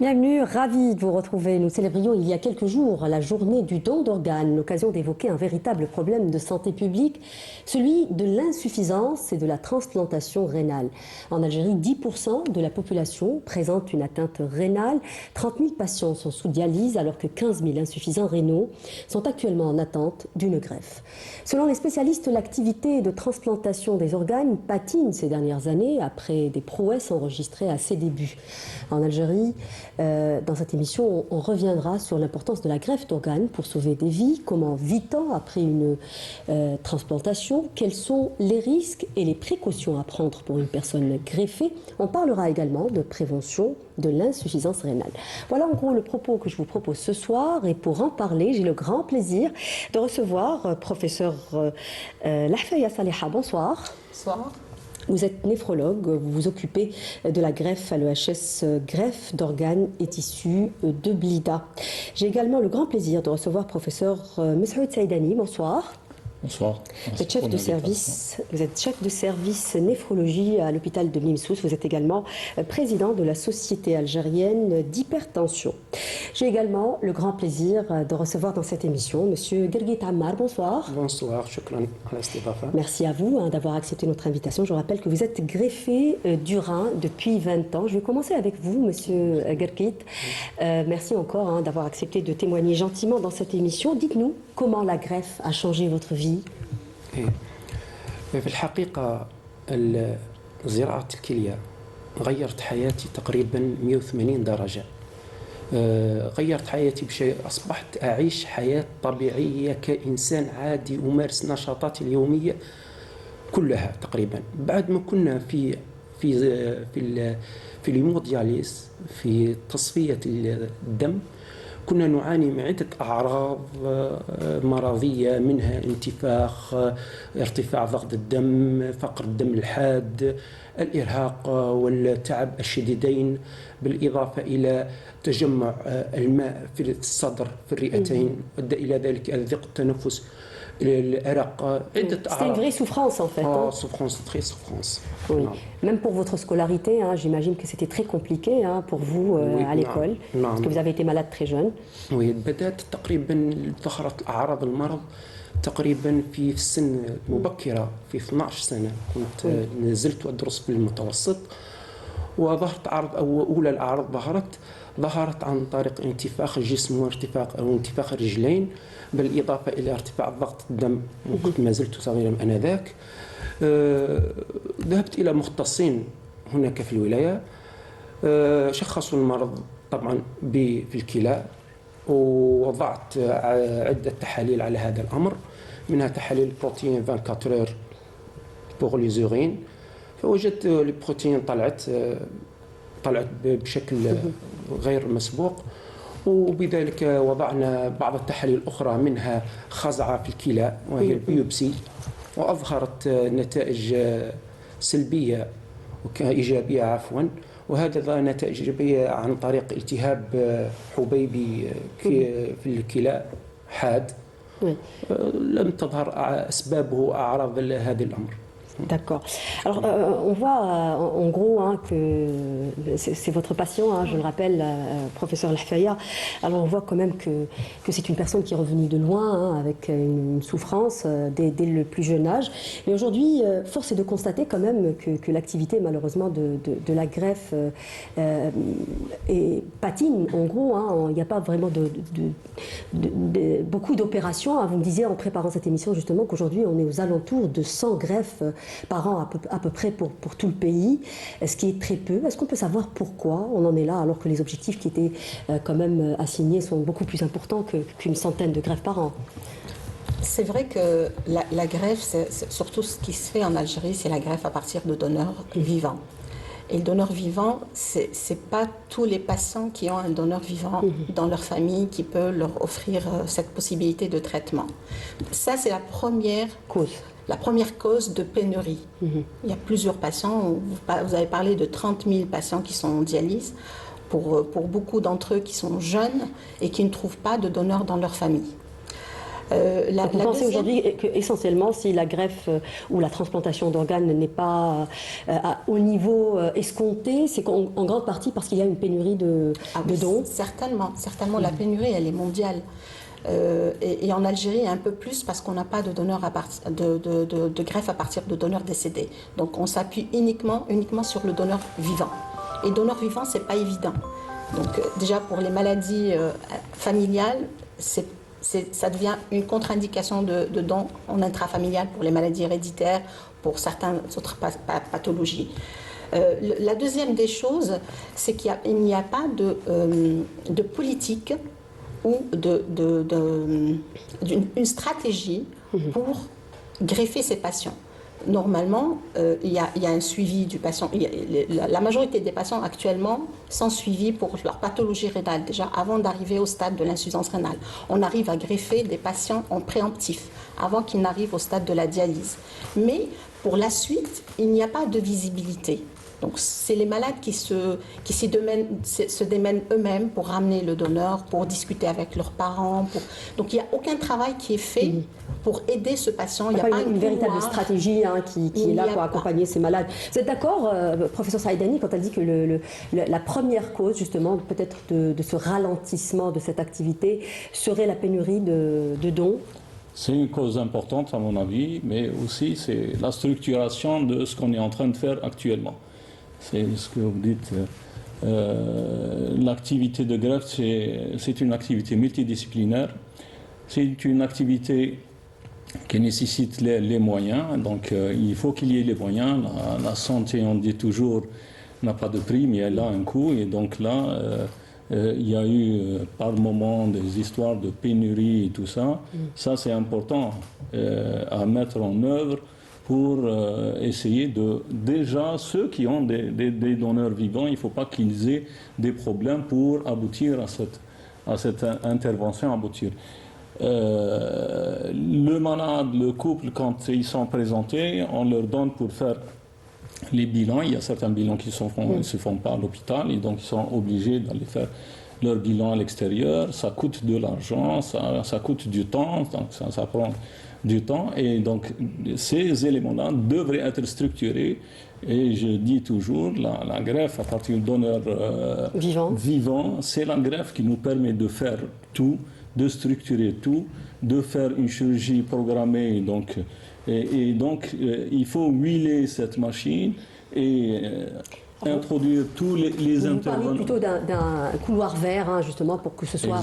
Bienvenue, ravi de vous retrouver. Nous célébrions il y a quelques jours la journée du don d'organes, l'occasion d'évoquer un véritable problème de santé publique, celui de l'insuffisance et de la transplantation rénale. En Algérie, 10% de la population présente une atteinte rénale. 30 000 patients sont sous dialyse alors que 15 000 insuffisants rénaux sont actuellement en attente d'une greffe. Selon les spécialistes, l'activité de transplantation des organes patine ces dernières années après des prouesses enregistrées à ses débuts. En Algérie, dans cette émission, on reviendra sur l'importance de la greffe d'organes pour sauver des vies, comment vit-on après une transplantation, quels sont les risques et les précautions à prendre pour une personne greffée. On parlera également de prévention de l'insuffisance rénale. Voilà en gros le propos que je vous propose ce soir, et pour en parler, j'ai le grand plaisir de recevoir professeur Lahfaya Saliha. Bonsoir. Bonsoir. Vous êtes néphrologue, vous vous occupez de la greffe à l'EHS, greffe d'organes et tissus de Blida. J'ai également le grand plaisir de recevoir professeur Meshoud Saïdani. Bonsoir. Bonsoir. Vous êtes chef de service néphrologie à l'hôpital de Mimsous. Vous êtes également président de la Société algérienne d'hypertension. J'ai également le grand plaisir de recevoir dans cette émission Monsieur Gergit Ammar. Bonsoir. Bonsoir, shukran ala istidafa. Merci à vous d'avoir accepté notre invitation. Je rappelle que vous êtes greffé du rein depuis 20 ans. Je vais commencer avec vous, Monsieur Gergit. Merci encore d'avoir accepté de témoigner gentiment dans cette émission. Dites-nous comment la greffe a changé votre vie. في الحقيقة زراعة الكلية غيرت حياتي تقريبا 180 درجة. غيرت حياتي بشيء، أصبحت أعيش حياة طبيعية كإنسان عادي أمارس نشاطاتي اليومية كلها تقريبا. بعد ما كنا في الهيمودياليز، في تصفية الدم، كنا نعاني من عدة أعراض مرضية، منها انتفاخ، ارتفاع ضغط الدم، فقر الدم الحاد، الإرهاق والتعب الشديدين، بالإضافة إلى تجمع الماء في الصدر في الرئتين، أدى إلى ذلك ضيق التنفس، الأرق، عدة أعراض. C'était une vraie souffrance en fait. Souffrance, très souffrance. Oui. Même pour votre scolarité, j'imagine que c'était très compliqué pour vous à l'école, parce que vous avez été malade très jeune. Oui, بدأت تقريبا ظهرت أعراض المرض تقريبا في السن مبكرة، في 12 سنة كنت نزلت أدرس في المتوسط، وظهرت أولى الأعراض ظهرت عن طريق انتفاخ الجسم وانتفاخ الرجلين، بالإضافة إلى ارتفاع ضغط الدم، وكنت ما زلت صغيرا آنذاك. ذهبت إلى مختصين هناك في الولاية، شخصوا المرض طبعا في الكلى، ووضعت عدة تحاليل على هذا الأمر، منها تحاليل بروتين 24 هور بوغ لي زورين، فوجدت البروتين طلعت بشكل غير مسبوق، وبذلك وضعنا بعض التحاليل الأخرى منها خزعة في الكلى وهي البيوبسي، وأظهرت نتائج سلبية إيجابية عفوا، وهذا نتائج إيجابية عن طريق التهاب حبيبي في الكلى حاد، لم تظهر أسبابه أعراض هذا الأمر. D'accord. Alors, on voit en gros que c'est votre patient, je le rappelle, professeur Lahfaya. Alors, on voit quand même que c'est une personne qui est revenue de loin, avec une souffrance dès le plus jeune âge. Mais aujourd'hui, force est de constater quand même que l'activité, malheureusement, de la greffe patine. En gros, il n'y a pas vraiment beaucoup d'opérations. Vous me disiez en préparant cette émission, justement, qu'aujourd'hui, on est aux alentours de 100 greffes par an à peu près pour tout le pays, ce qui est très peu. Est-ce qu'on peut savoir pourquoi on en est là alors que les objectifs qui étaient quand même assignés sont beaucoup plus importants qu'une centaine de greffes par an? C'est vrai que la greffe, surtout ce qui se fait en Algérie, c'est la greffe à partir de donneurs vivants. Et le donneur vivant, c'est pas tous les patients qui ont un donneur vivant dans leur famille qui peut leur offrir cette possibilité de traitement. Ça, c'est la première cause. La première cause de pénurie. Il y a plusieurs patients, vous avez parlé de 30 000 patients qui sont en dialyse, pour beaucoup d'entre eux qui sont jeunes et qui ne trouvent pas de donneur dans leur famille. Vous pensez aujourd'hui qu'essentiellement, si la greffe ou la transplantation d'organes n'est pas au niveau escompté, c'est en grande partie parce qu'il y a une pénurie de dons? Certainement, la pénurie, elle est mondiale. Et en Algérie, un peu plus parce qu'on n'a pas de donneurs de greffe à partir de donneurs décédés. Donc on s'appuie uniquement sur le donneur vivant. Et donneur vivant, c'est pas évident. Donc déjà pour les maladies familiales, ça devient une contre-indication de don en intrafamilial pour les maladies héréditaires, pour certaines autres pathologies. La deuxième des choses, c'est qu'il n'y a pas de politique ou d'une stratégie pour greffer ces patients. Normalement, il y a un suivi du patient. La majorité des patients actuellement sont suivis pour leur pathologie rénale, déjà avant d'arriver au stade de l'insuffisance rénale. On arrive à greffer des patients en préemptif, avant qu'ils n'arrivent au stade de la dialyse. Mais pour la suite, il n'y a pas de visibilité. Donc c'est les malades qui se démènent eux-mêmes pour ramener le donneur, pour discuter avec leurs parents. Donc il n'y a aucun travail qui est fait pour aider ce patient. Il n'y a pas une véritable stratégie qui est là pour accompagner ces malades. Vous êtes d'accord, professeur Saïdani, quand elle dit que la première cause justement peut-être de ce ralentissement de cette activité serait la pénurie de dons? C'est une cause importante à mon avis, mais aussi c'est la structuration de ce qu'on est en train de faire actuellement. C'est ce que vous dites. L'activité de greffe, c'est une activité multidisciplinaire. C'est une activité qui nécessite les moyens. Donc, il faut qu'il y ait les moyens. La santé, on dit toujours, n'a pas de prix, mais elle a un coût. Et donc là, il y a eu par moments des histoires de pénurie et tout ça. Ça, c'est important à mettre en œuvre pour essayer de... Déjà, ceux qui ont des donneurs vivants, il ne faut pas qu'ils aient des problèmes pour aboutir à cette intervention. Le malade, le couple, quand ils sont présentés, on leur donne pour faire les bilans. Il y a certains bilans qui ne se font pas à l'hôpital et donc ils sont obligés d'aller faire leur bilan à l'extérieur. Ça coûte de l'argent, ça coûte du temps, donc ça prend du temps. Et donc ces éléments-là devraient être structurés. Et je dis toujours, la greffe à partir de donneurs vivants, c'est la greffe qui nous permet de faire tout, de structurer tout, de faire une chirurgie programmée. Donc, il faut huiler cette machine et introduire tous les intervenants. Vous parlez plutôt d'un couloir vert, justement, pour que ce soit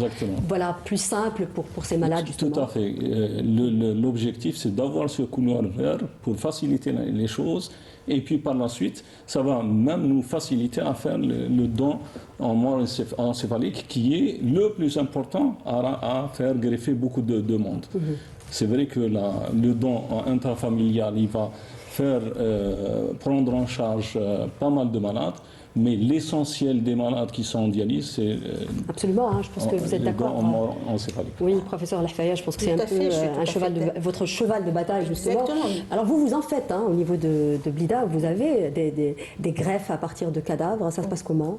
plus simple pour ces malades, justement. Tout à fait. L'objectif, c'est d'avoir ce couloir vert pour faciliter les choses. Et puis par la suite, ça va même nous faciliter à faire le don en mort encéphalique, qui est le plus important à faire greffer beaucoup de monde. C'est vrai que le don intrafamilial, il va faire prendre en charge pas mal de malades, mais l'essentiel des malades qui sont en dialyse, c'est... Absolument, je pense que vous êtes d'accord. En mort encéphalique. Oui, professeur Lafaya, je pense que c'est un peu votre cheval de bataille, justement. Exactement. Alors vous en faites, au niveau de Blida, vous avez des greffes à partir de cadavres, ça se passe comment ?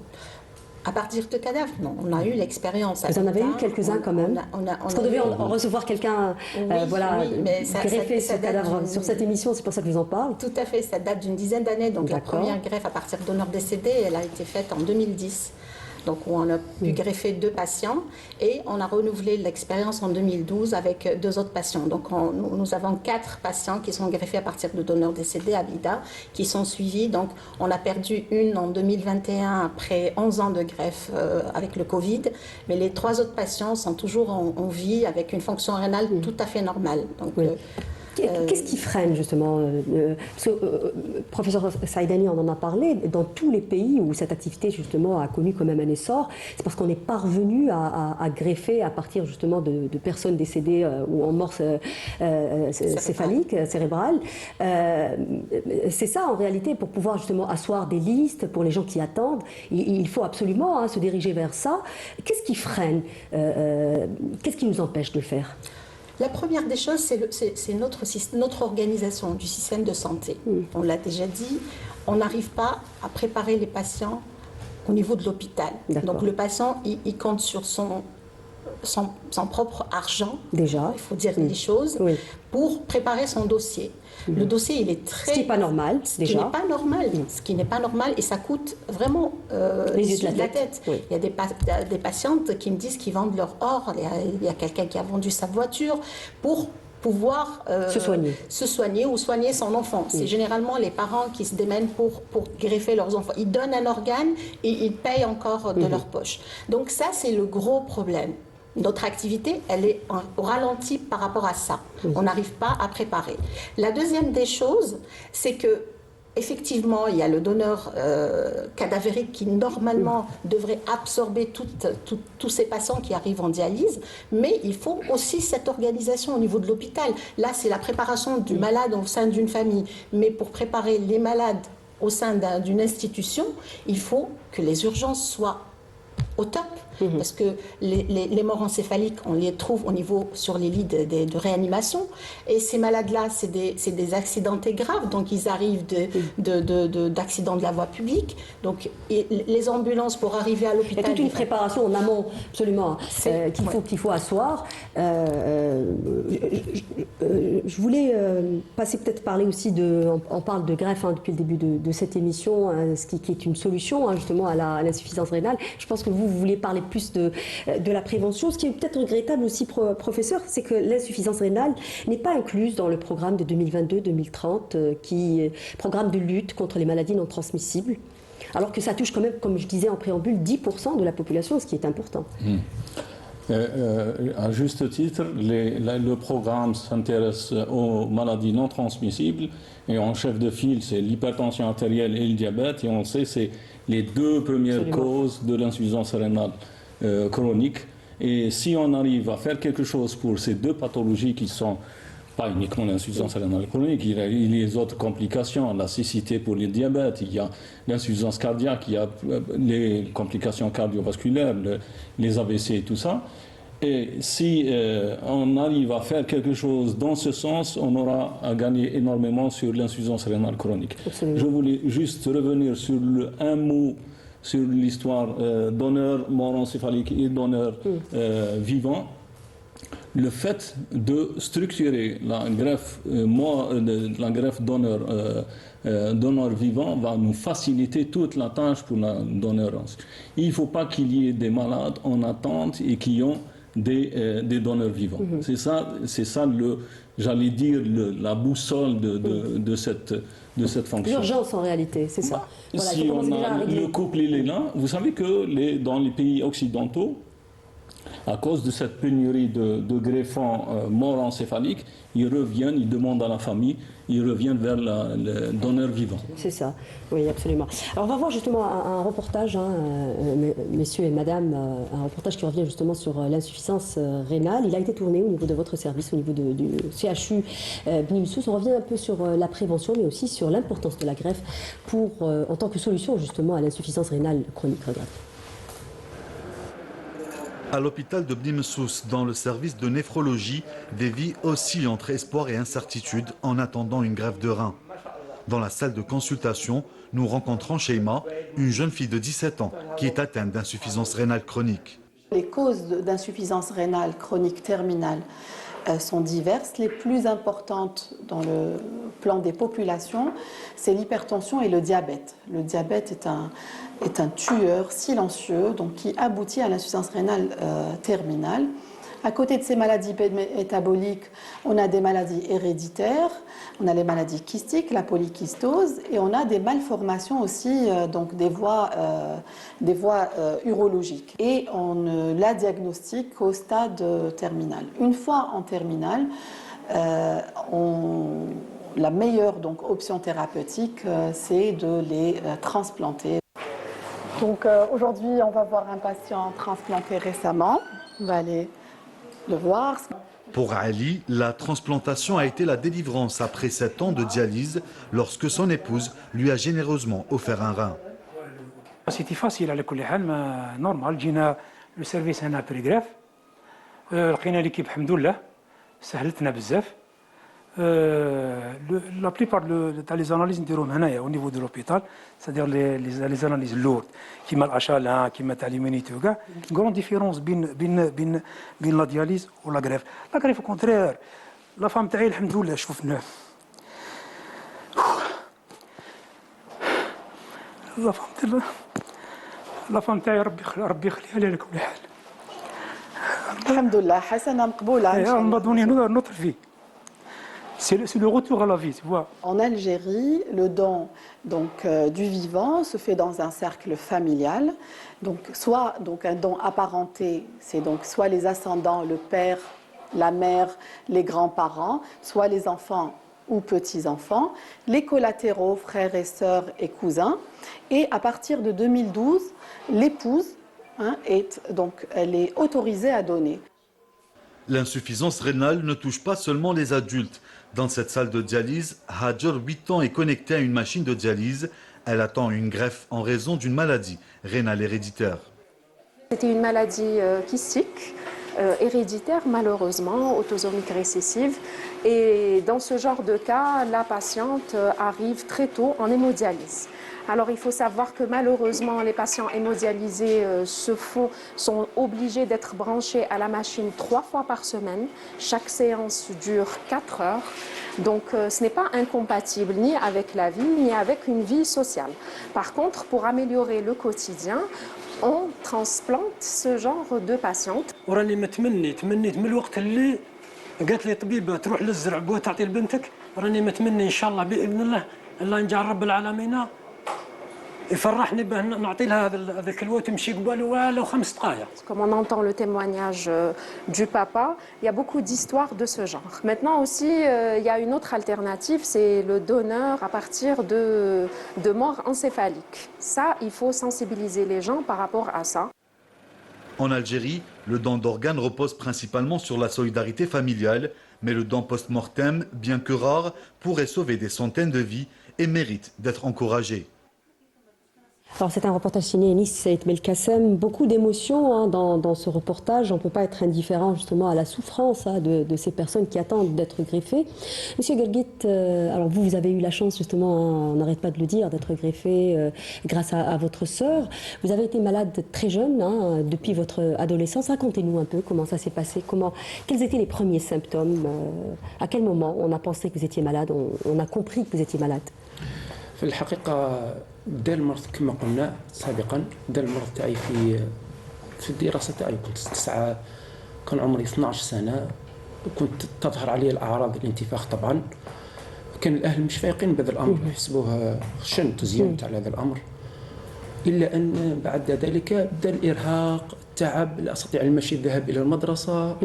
À partir de cadavres, non. On a eu l'expérience. Vous en avez eu quelques-uns quand même. Parce qu'on devait en recevoir quelqu'un, greffer ce cadavre sur cette émission, c'est pour ça que je vous en parle. Tout à fait, ça date d'une dizaine d'années. Donc la première greffe à partir de donneur décédé, elle a été faite en 2010. Donc où on a pu greffer 2 patients et on a renouvelé l'expérience en 2012 avec 2 autres patients. Donc nous avons 4 patients qui sont greffés à partir de donneurs décédés à Blida, qui sont suivis. Donc on a perdu une en 2021 après 11 ans de greffe avec le Covid, mais les 3 autres patients sont toujours en vie avec une fonction rénale tout à fait normale. Donc, qu'est-ce qui freine justement professeur Saïdani, on en a parlé, dans tous les pays où cette activité justement a connu quand même un essor, c'est parce qu'on n'est pas revenu à greffer à partir justement de personnes décédées ou en mort céphalique, cérébrale. C'est ça en réalité, pour pouvoir justement asseoir des listes pour les gens qui attendent, il faut absolument se diriger vers ça. Qu'est-ce qui freine qu'est-ce qui nous empêche de le faire ? La première des choses, c'est notre organisation du système de santé. On l'a déjà dit, on n'arrive pas à préparer les patients au niveau de l'hôpital. Donc le patient, il compte sur son son propre argent, Déjà. il faut dire les choses, Oui. pour préparer son dossier. Le dossier, il est très... Ce qui n'est pas normal, Ce déjà. qui n'est pas normal. Ce qui n'est pas normal, et ça coûte vraiment Les yeux de la tête. Oui. Il y a des patientes qui me disent qu'ils vendent leur or. Il y a quelqu'un qui a vendu sa voiture pour pouvoir se soigner ou soigner son enfant. C'est généralement les parents qui se démènent pour greffer leurs enfants. Ils donnent un organe et ils payent encore de leur poche. Donc ça, c'est le gros problème. Notre activité, elle est au ralenti par rapport à ça. On n'arrive pas à préparer. La deuxième des choses, c'est que effectivement, il y a le donneur cadavérique qui, normalement, devrait absorber tous ces patients qui arrivent en dialyse, mais il faut aussi cette organisation au niveau de l'hôpital. Là, c'est la préparation du malade au sein d'une famille, mais pour préparer les malades au sein d'une institution, il faut que les urgences soient au top, parce que les morts encéphaliques, on les trouve sur les lits de réanimation, et ces malades-là, c'est des accidentés graves, donc ils arrivent d'accidents de la voie publique, donc les ambulances pour arriver à l'hôpital... Il y a toute une préparation en amont, absolument, qu'il faut asseoir. Je voulais passer peut-être parler aussi on parle de greffe depuis le début de cette émission, ce qui est une solution justement à l'insuffisance rénale. Je pense que vous voulez parler plus de la prévention. Ce qui est peut-être regrettable aussi, professeur, c'est que l'insuffisance rénale n'est pas incluse dans le programme de 2022-2030, programme de lutte contre les maladies non transmissibles, alors que ça touche quand même, comme je disais en préambule, 10% de la population, ce qui est important. À juste titre, le programme s'intéresse aux maladies non transmissibles, et en chef de file, c'est l'hypertension artérielle et le diabète, et on sait c'est les deux premières causes de l'insuffisance rénale chronique. Et si on arrive à faire quelque chose pour ces deux pathologies qui sont pas uniquement l'insuffisance rénale chronique, il y a les autres complications, la cécité pour le diabète, il y a l'insuffisance cardiaque, il y a les complications cardiovasculaires, les AVC et tout ça. Et si on arrive à faire quelque chose dans ce sens, on aura à gagner énormément sur l'insuffisance rénale chronique. Absolument. Je voulais juste revenir sur un mot sur l'histoire donneur mort encéphalique et donneur vivant. Le fait de structurer la greffe donneur vivant va nous faciliter toute la tâche pour la donneur. Il ne faut pas qu'il y ait des malades en attente et qui ont des donneurs vivants. C'est ça j'allais dire, la boussole de cette fonction. L'urgence en réalité, c'est ça. Voilà, si on a le couple, il est là. Vous savez que dans les pays occidentaux, à cause de cette pénurie de greffons morts encéphaliques, ils demandent à la famille, ils reviennent vers le donneur vivant. C'est ça, oui, absolument. Alors on va voir justement un reportage, messieurs et madame, un reportage qui revient justement sur l'insuffisance rénale. Il a été tourné au niveau de votre service, au niveau du CHU Bni Messous. On revient un peu sur la prévention, mais aussi sur l'importance de la greffe en tant que solution justement à l'insuffisance rénale chronique. Regarde. À l'hôpital de Bni Messous, dans le service de néphrologie, des vies oscillent entre espoir et incertitude en attendant une greffe de rein. Dans la salle de consultation, nous rencontrons Sheima, une jeune fille de 17 ans qui est atteinte d'insuffisance rénale chronique. Les causes d'insuffisance rénale chronique terminale sont diverses. Les plus importantes dans le plan des populations, c'est l'hypertension et le diabète. Le diabète est un tueur silencieux donc qui aboutit à l'insuffisance rénale terminale. À côté de ces maladies métaboliques, on a des maladies héréditaires, on a les maladies kystiques, la polykystose, et on a des malformations aussi, donc des voies urologiques. Et on la diagnostique qu'au stade terminal. Une fois en terminale, la meilleure option thérapeutique, c'est de les transplanter. Donc aujourd'hui, on va voir un patient transplanté récemment. On va aller le voir. Pour Ali, la transplantation a été la délivrance après 7 ans de dialyse lorsque son épouse lui a généreusement offert un rein. C'était facile على كل حال ما نورمال جينا لو سيرفيس هنا بري غراف لقينا ليكيب الحمد لله سهلتنا بزاف la plupart des analyses au niveau de l'hôpital, c'est-à-dire les analyses lourdes, qui mettent HLA, qui mettent l'immunité, une grande différence entre la dialyse ou la greffe. La greffe, au contraire, la femme taille, alhamdoulilah, شوفنا. la femme taille, ربي يخليها لي على كل حال. الحمد لله حسنة مقبولة إن شاء On m'a الله. donné notre vie. C'est le retour à la vie, tu vois. En Algérie, le don du vivant se fait dans un cercle familial. Donc, soit un don apparenté, c'est donc soit les ascendants, le père, la mère, les grands-parents, soit les enfants ou petits-enfants, les collatéraux, frères et sœurs et cousins. Et à partir de 2012, l'épouse elle est autorisée à donner. L'insuffisance rénale ne touche pas seulement les adultes. Dans cette salle de dialyse, Hajar, 8 ans, est connectée à une machine de dialyse. Elle attend une greffe en raison d'une maladie rénale héréditaire. C'était une maladie kystique, héréditaire malheureusement, autosomique récessive. Et dans ce genre de cas, la patiente arrive très tôt en hémodialyse. Alors il faut savoir que malheureusement les patients hémodialysés sont obligés d'être branchés à la machine 3 fois par semaine. Chaque séance dure 4 heures. Donc ce n'est pas incompatible ni avec la vie ni avec une vie sociale. Par contre, pour améliorer le quotidien, on transplante ce genre de patientes. وراني تمنيت من الوقت اللي قالت لي طبيبه تروح للزرع وتعطي لبنتك راني متمني ان شاء الله باذن الله الله نجعل رب العالمين يفرحني به نعطي لها هذاك الوقت تمشي قبال ولو 5 دقائق. Comme on entend le témoignage du papa, il y a beaucoup d'histoires de ce genre. Maintenant aussi, il y a une autre alternative, c'est le donneur à partir de mort encéphalique. Ça, il faut sensibiliser les gens par rapport à ça. En Algérie, le don d'organes repose principalement sur la solidarité familiale, mais le don post-mortem, bien que rare, pourrait sauver des centaines de vies et mérite d'être encouragé. Alors c'est un reportage signé Enis Saïd Belkacem, beaucoup d'émotions dans ce reportage. On ne peut pas être indifférent justement à la souffrance de ces personnes qui attendent d'être greffées. Monsieur Guelguit, alors vous avez eu la chance justement, on n'arrête pas de le dire, d'être greffé grâce à votre sœur. Vous avez été malade très jeune, depuis votre adolescence. Racontez-nous un peu comment ça s'est passé, quels étaient les premiers symptômes, à quel moment on a pensé que vous étiez malade, on a compris que vous étiez malade. في الحقيقة بدا المرض كما قلنا سابقا، بدا المرض تاعي في الدراسة تاعي. كان عمري 12 سنة، وكنت تظهر علي الأعراض الانتفاخ طبعا. كان الأهل مش فايقين بهذا الأمر، يحسبوه خشن تزينت على هذا الأمر. إلا أن بعد ذلك بدا الإرهاق، التعب، لا أستطيع المشي، الذهاب إلى المدرسة.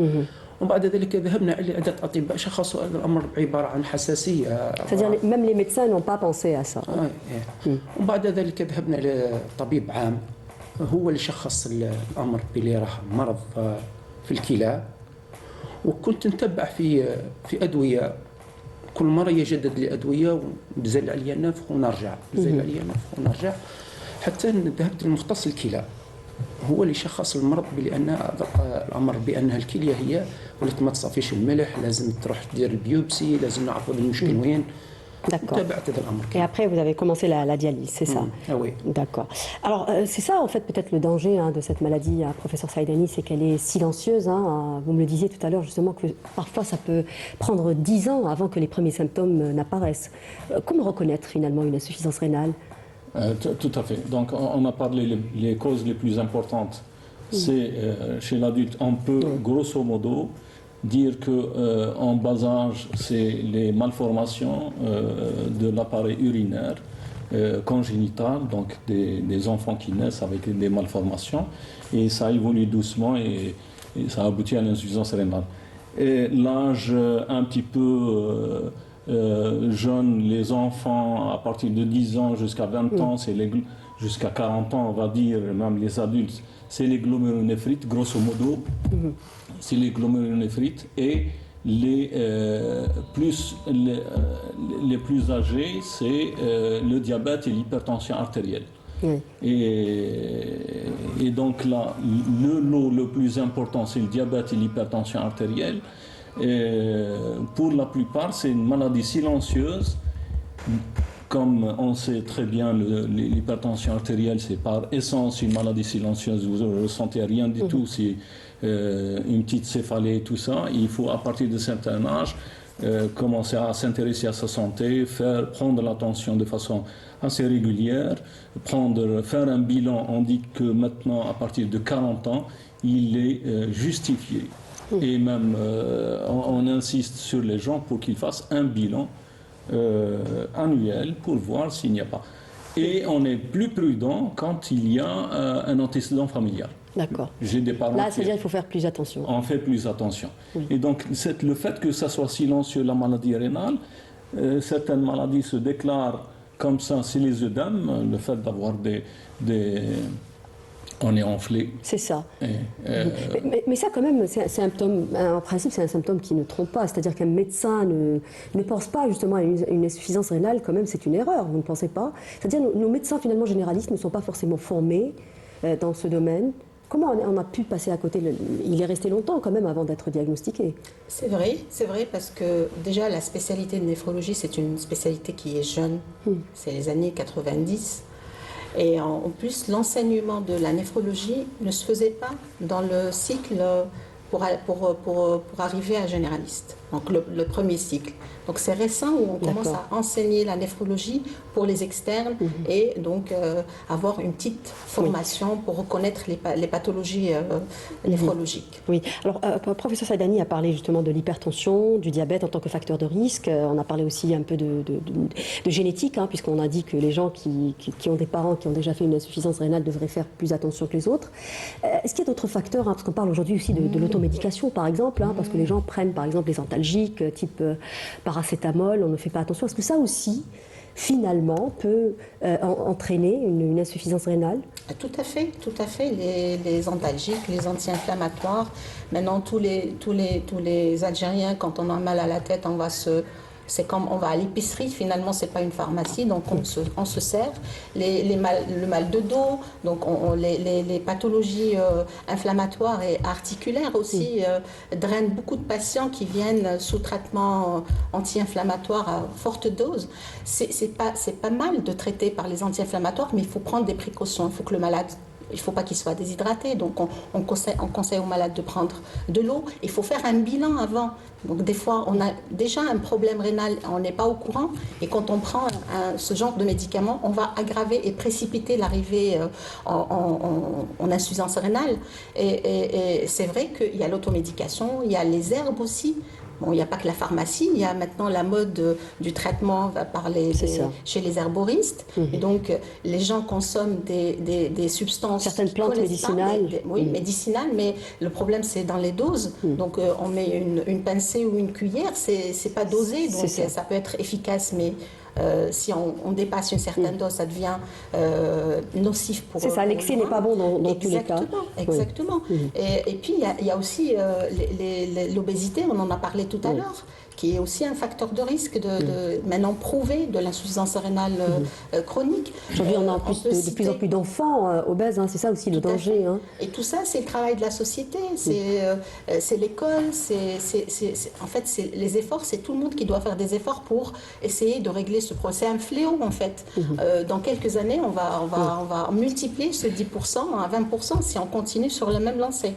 وبعد ذلك ذهبنا لعدة أطباء شخصوا هذا الأمر عبارة عن حساسية. C'est-à-dire même les médecins n'ont pas pensé à ça. وبعد ذلك ذهبنا لطبيب عام، هو اللي شخص الأمر بلي راه مرض في الكلى. وكنت نتبع في أدوية، كل مرة يجدد لي أدوية ونزل عليا نفخ ونرجع، نزل عليا نفخ ونرجع، حتى ذهبت لمختص الكلى. هو اللي شخص المرض بأن الأمر بأنها الكلية هي ولات ما تصافيش الملح، لازم تروح تدير البيوبسي، لازم نعرفوا المشكل وين. D'accord. تابعت هذا الأمر. Et après, vous avez commencé la dialyse, c'est ça? Ah oui. D'accord. Alors, c'est ça, en fait, peut-être le danger de cette maladie, professeur Saïdani, c'est qu'elle est silencieuse. Vous me le disiez tout à l'heure, justement, que parfois ça peut prendre 10 ans avant que les premiers symptômes n'apparaissent. Comment reconnaître finalement une insuffisance rénale? Tout à fait. Donc, on a parlé les causes les plus importantes. C'est chez l'adulte, on peut grosso modo dire qu'en bas âge, c'est les malformations de l'appareil urinaire congénital, donc des enfants qui naissent avec des malformations, et ça évolue doucement et ça aboutit à l'insuffisance rénale. Et l'âge un petit peu jeunes, les enfants à partir de 10 ans jusqu'à 20 ans, jusqu'à 40 ans, on va dire, même les adultes, c'est les glomérulonéphrite, grosso modo, c'est les glomérulonéphrite, et les plus âgés, c'est le diabète et l'hypertension artérielle. Et donc là, le lot le plus important, c'est le diabète et l'hypertension artérielle. Pour la plupart, c'est une maladie silencieuse. Comme on sait très bien, l'hypertension artérielle, c'est par essence une maladie silencieuse. Vous ne ressentez rien du tout, c'est une petite céphalée, tout ça. Il faut, à partir de certain âge, commencer à s'intéresser à sa santé, prendre l'attention de façon assez régulière, faire un bilan. On dit que maintenant, à partir de 40 ans, il est justifié. Et même, on insiste sur les gens pour qu'ils fassent un bilan annuel pour voir s'il n'y a pas. Et on est plus prudent quand il y a un antécédent familial. D'accord. J'ai des parents Là, c'est-à-dire qu'il faut faire plus attention. On fait plus attention. Oui. Et donc, le fait que ça soit silencieux, la maladie rénale, certaines maladies se déclarent comme ça, c'est les œdèmes, le fait d'avoir on est enflé. C'est ça. Et, Mais ça, quand même, c'est un symptôme, en principe, c'est un symptôme qui ne trompe pas. C'est-à-dire qu'un médecin ne pense pas justement à une insuffisance rénale, quand même, c'est une erreur, vous ne pensez pas? C'est-à-dire nos médecins, finalement, généralistes, ne sont pas forcément formés dans ce domaine. Comment on a pu passer à côté? Il est resté longtemps, quand même, avant d'être diagnostiqué. C'est vrai, parce que déjà, la spécialité de néphrologie, c'est une spécialité qui est jeune. C'est les années 90. Et en plus, l'enseignement de la néphrologie ne se faisait pas dans le cycle pour arriver à généraliste, donc le premier cycle. Donc c'est récent où on commence à enseigner la néphrologie pour les externes et donc avoir une petite formation pour reconnaître les pathologies néphrologiques. Oui. Alors, professeur Saïdani a parlé justement de l'hypertension, du diabète en tant que facteur de risque. On a parlé aussi un peu de génétique, hein, puisqu'on a dit que les gens qui ont des parents qui ont déjà fait une insuffisance rénale devraient faire plus attention que les autres. Est-ce qu'il y a d'autres facteurs, hein, parce qu'on parle aujourd'hui aussi de l'automédication, par exemple, hein, parce que les gens prennent, par exemple, des antalgiques type paracétamol, on ne fait pas attention. Est-ce que ça aussi, finalement, peut entraîner une insuffisance rénale? Tout à fait. Les antalgiques, les anti-inflammatoires. Maintenant, tous les Algériens, quand on a mal à la tête, c'est comme on va à l'épicerie, finalement c'est pas une pharmacie, donc on se sert. Le mal de dos, donc les pathologies inflammatoires et articulaires aussi drainent beaucoup de patients qui viennent sous traitement anti-inflammatoire à forte dose. C'est pas mal de traiter par les anti-inflammatoires, mais il faut prendre des précautions. Il faut que le malade, il ne faut pas qu'il soit déshydraté, donc on conseille aux malades de prendre de l'eau. Il faut faire un bilan avant. Donc des fois, on a déjà un problème rénal, on n'est pas au courant, et quand on prend ce genre de médicaments, on va aggraver et précipiter l'arrivée en insuffisance rénale. Et c'est vrai qu'il y a l'automédication, il y a les herbes aussi. Bon, il n'y a pas que la pharmacie, il y a maintenant la mode du traitement chez les herboristes. Et donc, les gens consomment des substances. Certaines plantes médicinales. Médicinales, mais le problème, c'est dans les doses. Donc, on met une pincée ou une cuillère, c'est pas dosé, donc ça peut être efficace, mais si on dépasse une certaine dose, ça devient nocif pour. C'est ça, l'excès n'est pas bon dans tous les cas. Exactement. Et puis, il y a aussi l'obésité, on en a parlé tout à l'heure, qui est aussi un facteur de risque maintenant prouvé de l'insuffisance rénale chronique. Aujourd'hui, on a de plus en plus d'enfants obèses, hein, c'est ça aussi le danger. Hein. Et tout ça, c'est le travail de la société, c'est l'école, en fait, les efforts, c'est tout le monde qui doit faire des efforts pour essayer de régler ce problème. C'est un fléau, en fait. Dans quelques années, on va multiplier ce 10% à 20% si on continue sur la même lancée.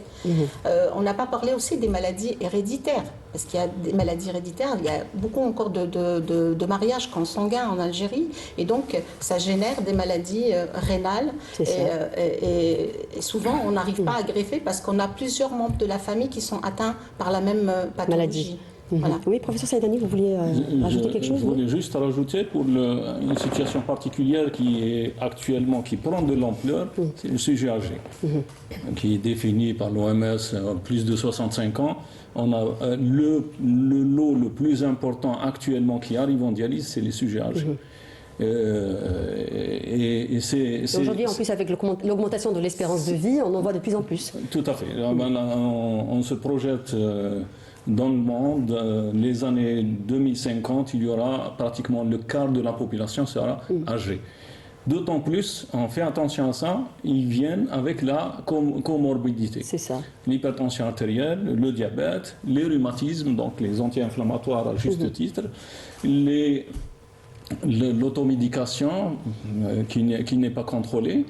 On n'a pas parlé aussi des maladies héréditaires, parce qu'il y a des maladies héréditaires, il y a beaucoup encore de mariages consanguins en Algérie, et donc ça génère des maladies rénales, et souvent on n'arrive pas à greffer parce qu'on a plusieurs membres de la famille qui sont atteints par la même pathologie. Voilà. Oui, professeur Saïdani, vous vouliez rajouter quelque chose? Je voulais juste rajouter pour une situation particulière qui prend de l'ampleur, c'est le sujet âgé, qui est défini par l'OMS, plus de 65 ans. On a le lot le plus important actuellement qui arrive en dialyse, c'est les sujets âgés. Aujourd'hui, en plus, avec l'augmentation de l'espérance de vie, on en voit de plus en plus. Tout à fait. On se projette dans le monde, les années 2050, il y aura pratiquement le quart de la population sera âgée. D'autant plus, on fait attention à ça, ils viennent avec la comorbidité. C'est ça. L'hypertension artérielle, le diabète, les rhumatismes, donc les anti-inflammatoires à juste titre, l'automédication qui n'est pas contrôlée,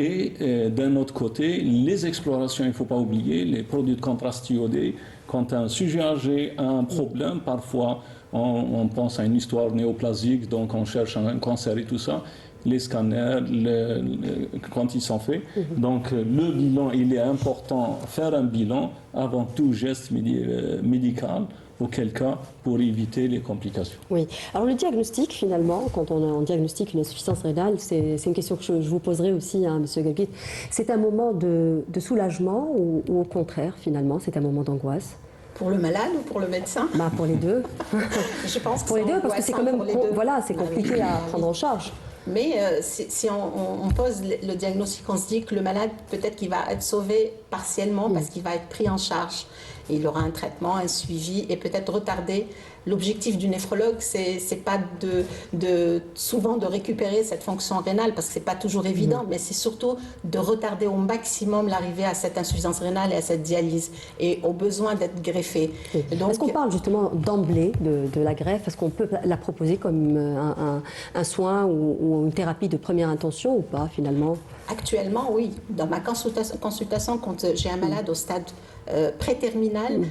et d'un autre côté, les explorations, il ne faut pas oublier, les produits de contraste iodé. Quand un sujet âgé a un problème, parfois on pense à une histoire néoplasique, donc on cherche un cancer et tout ça, les scanners, quand ils sont faits. Donc le bilan, il est important, faire un bilan avant tout geste médical, auquel cas pour éviter les complications. Oui. Alors le diagnostic, finalement, quand on diagnostique une insuffisance rénale, c'est une question que je vous poserai aussi, hein, Monsieur Guelguit. C'est un moment de soulagement ou au contraire, finalement, c'est un moment d'angoisse? Pour le malade ou pour le médecin? Bah, pour les deux. Je pense que pour les deux, parce que c'est quand même voilà, c'est compliqué à prendre en charge. Mais si on pose le diagnostic, on se dit que le malade, peut-être qu'il va être sauvé partiellement parce qu'il va être pris en charge. Et il aura un traitement, un suivi et peut-être retardé. L'objectif du néphrologue, c'est pas souvent de récupérer cette fonction rénale parce que c'est pas toujours évident, mais c'est surtout de retarder au maximum l'arrivée à cette insuffisance rénale et à cette dialyse et au besoin d'être greffé. Est-ce qu'on parle justement d'emblée de la greffe? Est-ce qu'on peut la proposer comme un soin ou une thérapie de première intention ou pas finalement? Actuellement, oui. Dans ma consultation, quand j'ai un malade au stade préterminal,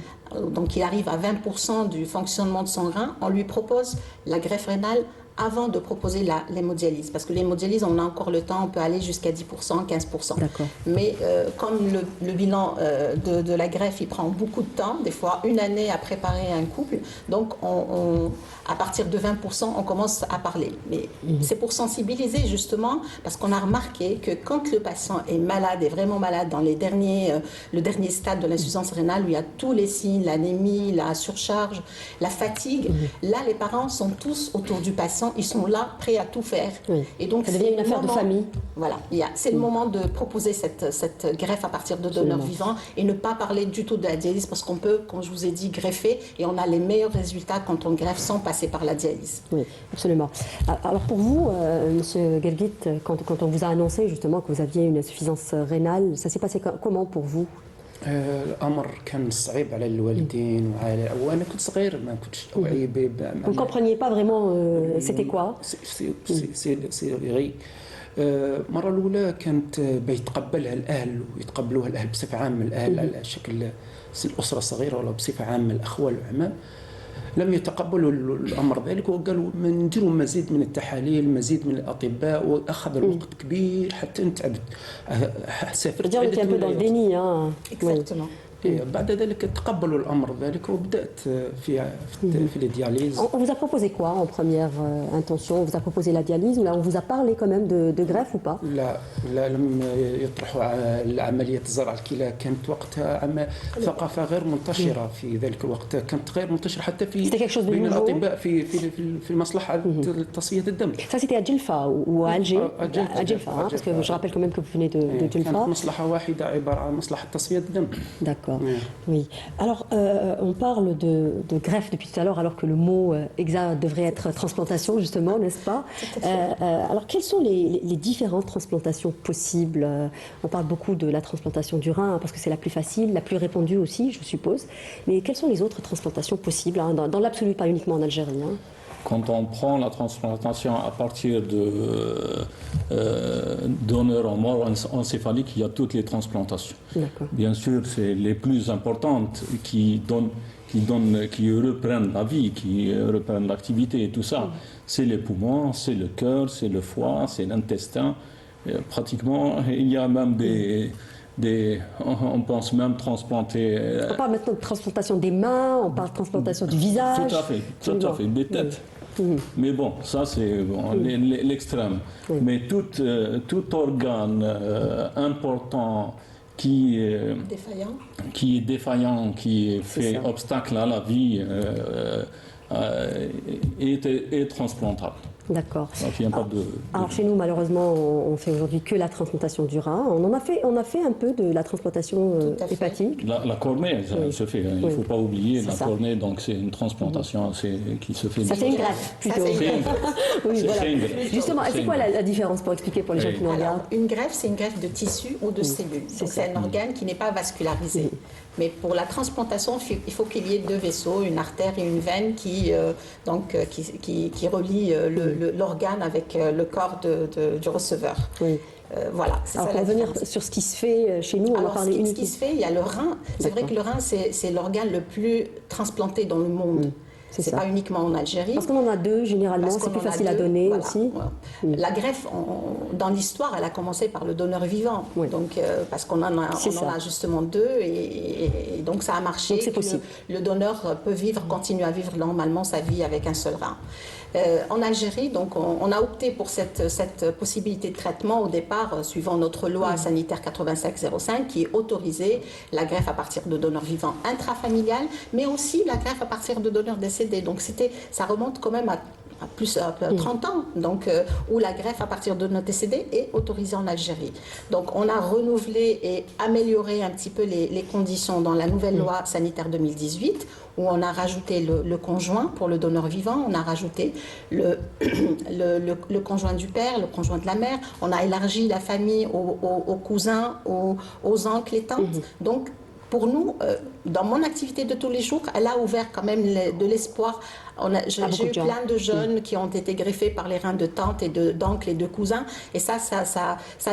donc il arrive à 20% du fonctionnement de son rein, on lui propose la greffe rénale avant de proposer l'hémodialyse. Parce que l'hémodialyse, on a encore le temps, on peut aller jusqu'à 10%, 15%. D'accord. Mais comme le bilan de la greffe, il prend beaucoup de temps, des fois une année à préparer un couple, donc à partir de 20%, on commence à parler. Mais c'est pour sensibiliser justement, parce qu'on a remarqué que quand le patient est malade, est vraiment malade, dans le dernier stade de l'insuffisance rénale, où il y a tous les signes, l'anémie, la surcharge, la fatigue, là les parents sont tous autour du patient, ils sont là, prêts à tout faire. Oui. Et donc, ça devient une affaire de famille. Voilà, c'est le moment de proposer cette greffe à partir de donneurs vivants et ne pas parler du tout de la dialyse, parce qu'on peut, comme je vous ai dit, greffer et on a les meilleurs résultats quand on greffe sans passer par la dialyse. Oui, absolument. Alors pour vous, Monsieur Guelguit, quand on vous a annoncé justement que vous aviez une insuffisance rénale, ça s'est passé comment pour vous? الامر كان صعيب على الوالدين وانا كنت صغير ما كنتش اوعي Vous ne compreniez pas vraiment c'était quoi? سي غي المره الاولى كانت بيتقبلها الاهل ويتقبلوها الاهل بصفه عامه، الاهل على شكل الاسره الصغيره ولا بصفه عامه الاخوال والعمام لم يتقبلوا الامر ذلك، وقالوا نديروا مزيد من التحاليل، مزيد من الاطباء، واخذ الوقت كبير حتى نتعبت. سافرت un peu dans le déni, hein. Exactement. بعد ذلك تقبلوا الامر ذلك وبدات في الدياليز. On vous a proposé quoi en première intention? On vous a proposé la dialyse ou là on vous a parlé quand même de greffe ou pas? لا لم يطرحوا عمليه زرع الكلى، كانت وقتها ثقافه غير منتشره في ذلك الوقت، كانت غير منتشره حتى في بين الاطباء في مصلحه تصفيه الدم. Ça c'était à Djelfa ou à Alger? À Djelfa, hein, parce que je rappelle quand même que vous venez de Djelfa. كانت مصلحه واحده عباره عن مصلحه تصفيه الدم. D'accord. Oui. Alors, on parle de greffe depuis tout à l'heure, alors que le mot exact devrait être transplantation, justement, n'est-ce pas? Alors, quelles sont les différentes transplantations possibles? On parle beaucoup de la transplantation du rein, parce que c'est la plus facile, la plus répandue aussi, je suppose. Mais quelles sont les autres transplantations possibles, hein, dans l'absolu, pas uniquement en Algérie, hein? Quand on prend la transplantation à partir de donneurs en mort encéphalique, il y a toutes les transplantations. Bien sûr, c'est les plus importantes qui reprennent la vie, qui reprennent l'activité et tout ça. C'est les poumons, c'est le cœur, c'est le foie, c'est l'intestin. Pratiquement, il y a même on pense même transplanter. On parle maintenant de transplantation des mains, on parle de transplantation du visage. Tout à fait, des têtes. Mais bon, ça c'est l'extrême. Oui. Mais tout organe important qui est défaillant, qui fait obstacle à la vie est transplantable. D'accord. Donc il n'y a pas de... Alors chez nous, malheureusement, on fait aujourd'hui que la transplantation du rein. On a fait un peu de la transplantation hépatique. La cornée, ça se fait. Il ne faut pas oublier la ça. cornée. Donc c'est une transplantation qui se fait. Ça c'est une greffe plutôt. Ça, c'est une Oui, voilà. une greffe. Justement, C'est c'est une quoi greffe. la différence pour expliquer pour les gens qui nous regardent? Une greffe, c'est une greffe de tissu ou de cellules. Donc c'est un organe qui n'est pas vascularisé. Mais pour la transplantation, il faut qu'il y ait deux vaisseaux, une artère et une veine qui relient l'organe avec le corps du receveur. Oui. Voilà, c'est Alors ça pour la revenir différence. sur ce qui se fait chez nous, on va Alors, parler ce qui uniquement. se fait, il y a le rein. C'est vrai que le rein, c'est l'organe le plus transplanté dans le monde. C'est C'est ça. pas uniquement en Algérie. Parce qu'on en a deux généralement, Parce c'est qu'on plus en a facile à deux, donner voilà, aussi. voilà. La greffe, dans l'histoire, elle a commencé par le donneur vivant. Oui. Donc, parce qu'on en a justement deux, et donc ça a marché. Donc c'est possible. Le donneur peut continuer à vivre normalement sa vie avec un seul rein. En Algérie, donc, on a opté pour cette possibilité de traitement au départ, suivant notre loi sanitaire 85-05, qui autorisait la greffe à partir de donneurs vivants intrafamiliales, mais aussi la greffe à partir de donneurs décédés. Donc ça remonte quand même à plus 30 ans, donc, où la greffe à partir de donneurs décédés est autorisée en Algérie. Donc on a renouvelé et amélioré un petit peu les conditions dans la nouvelle loi sanitaire 2018, où on a rajouté le conjoint pour le donneur vivant, on a rajouté le conjoint du père, le conjoint de la mère, on a élargi la famille aux cousins, aux oncles et tantes. Donc pour nous, dans mon activité de tous les jours, elle a ouvert quand même de l'espoir. J'ai eu plein de jeunes qui ont été greffés par les reins de tantes et d'oncles et de cousins. Et ça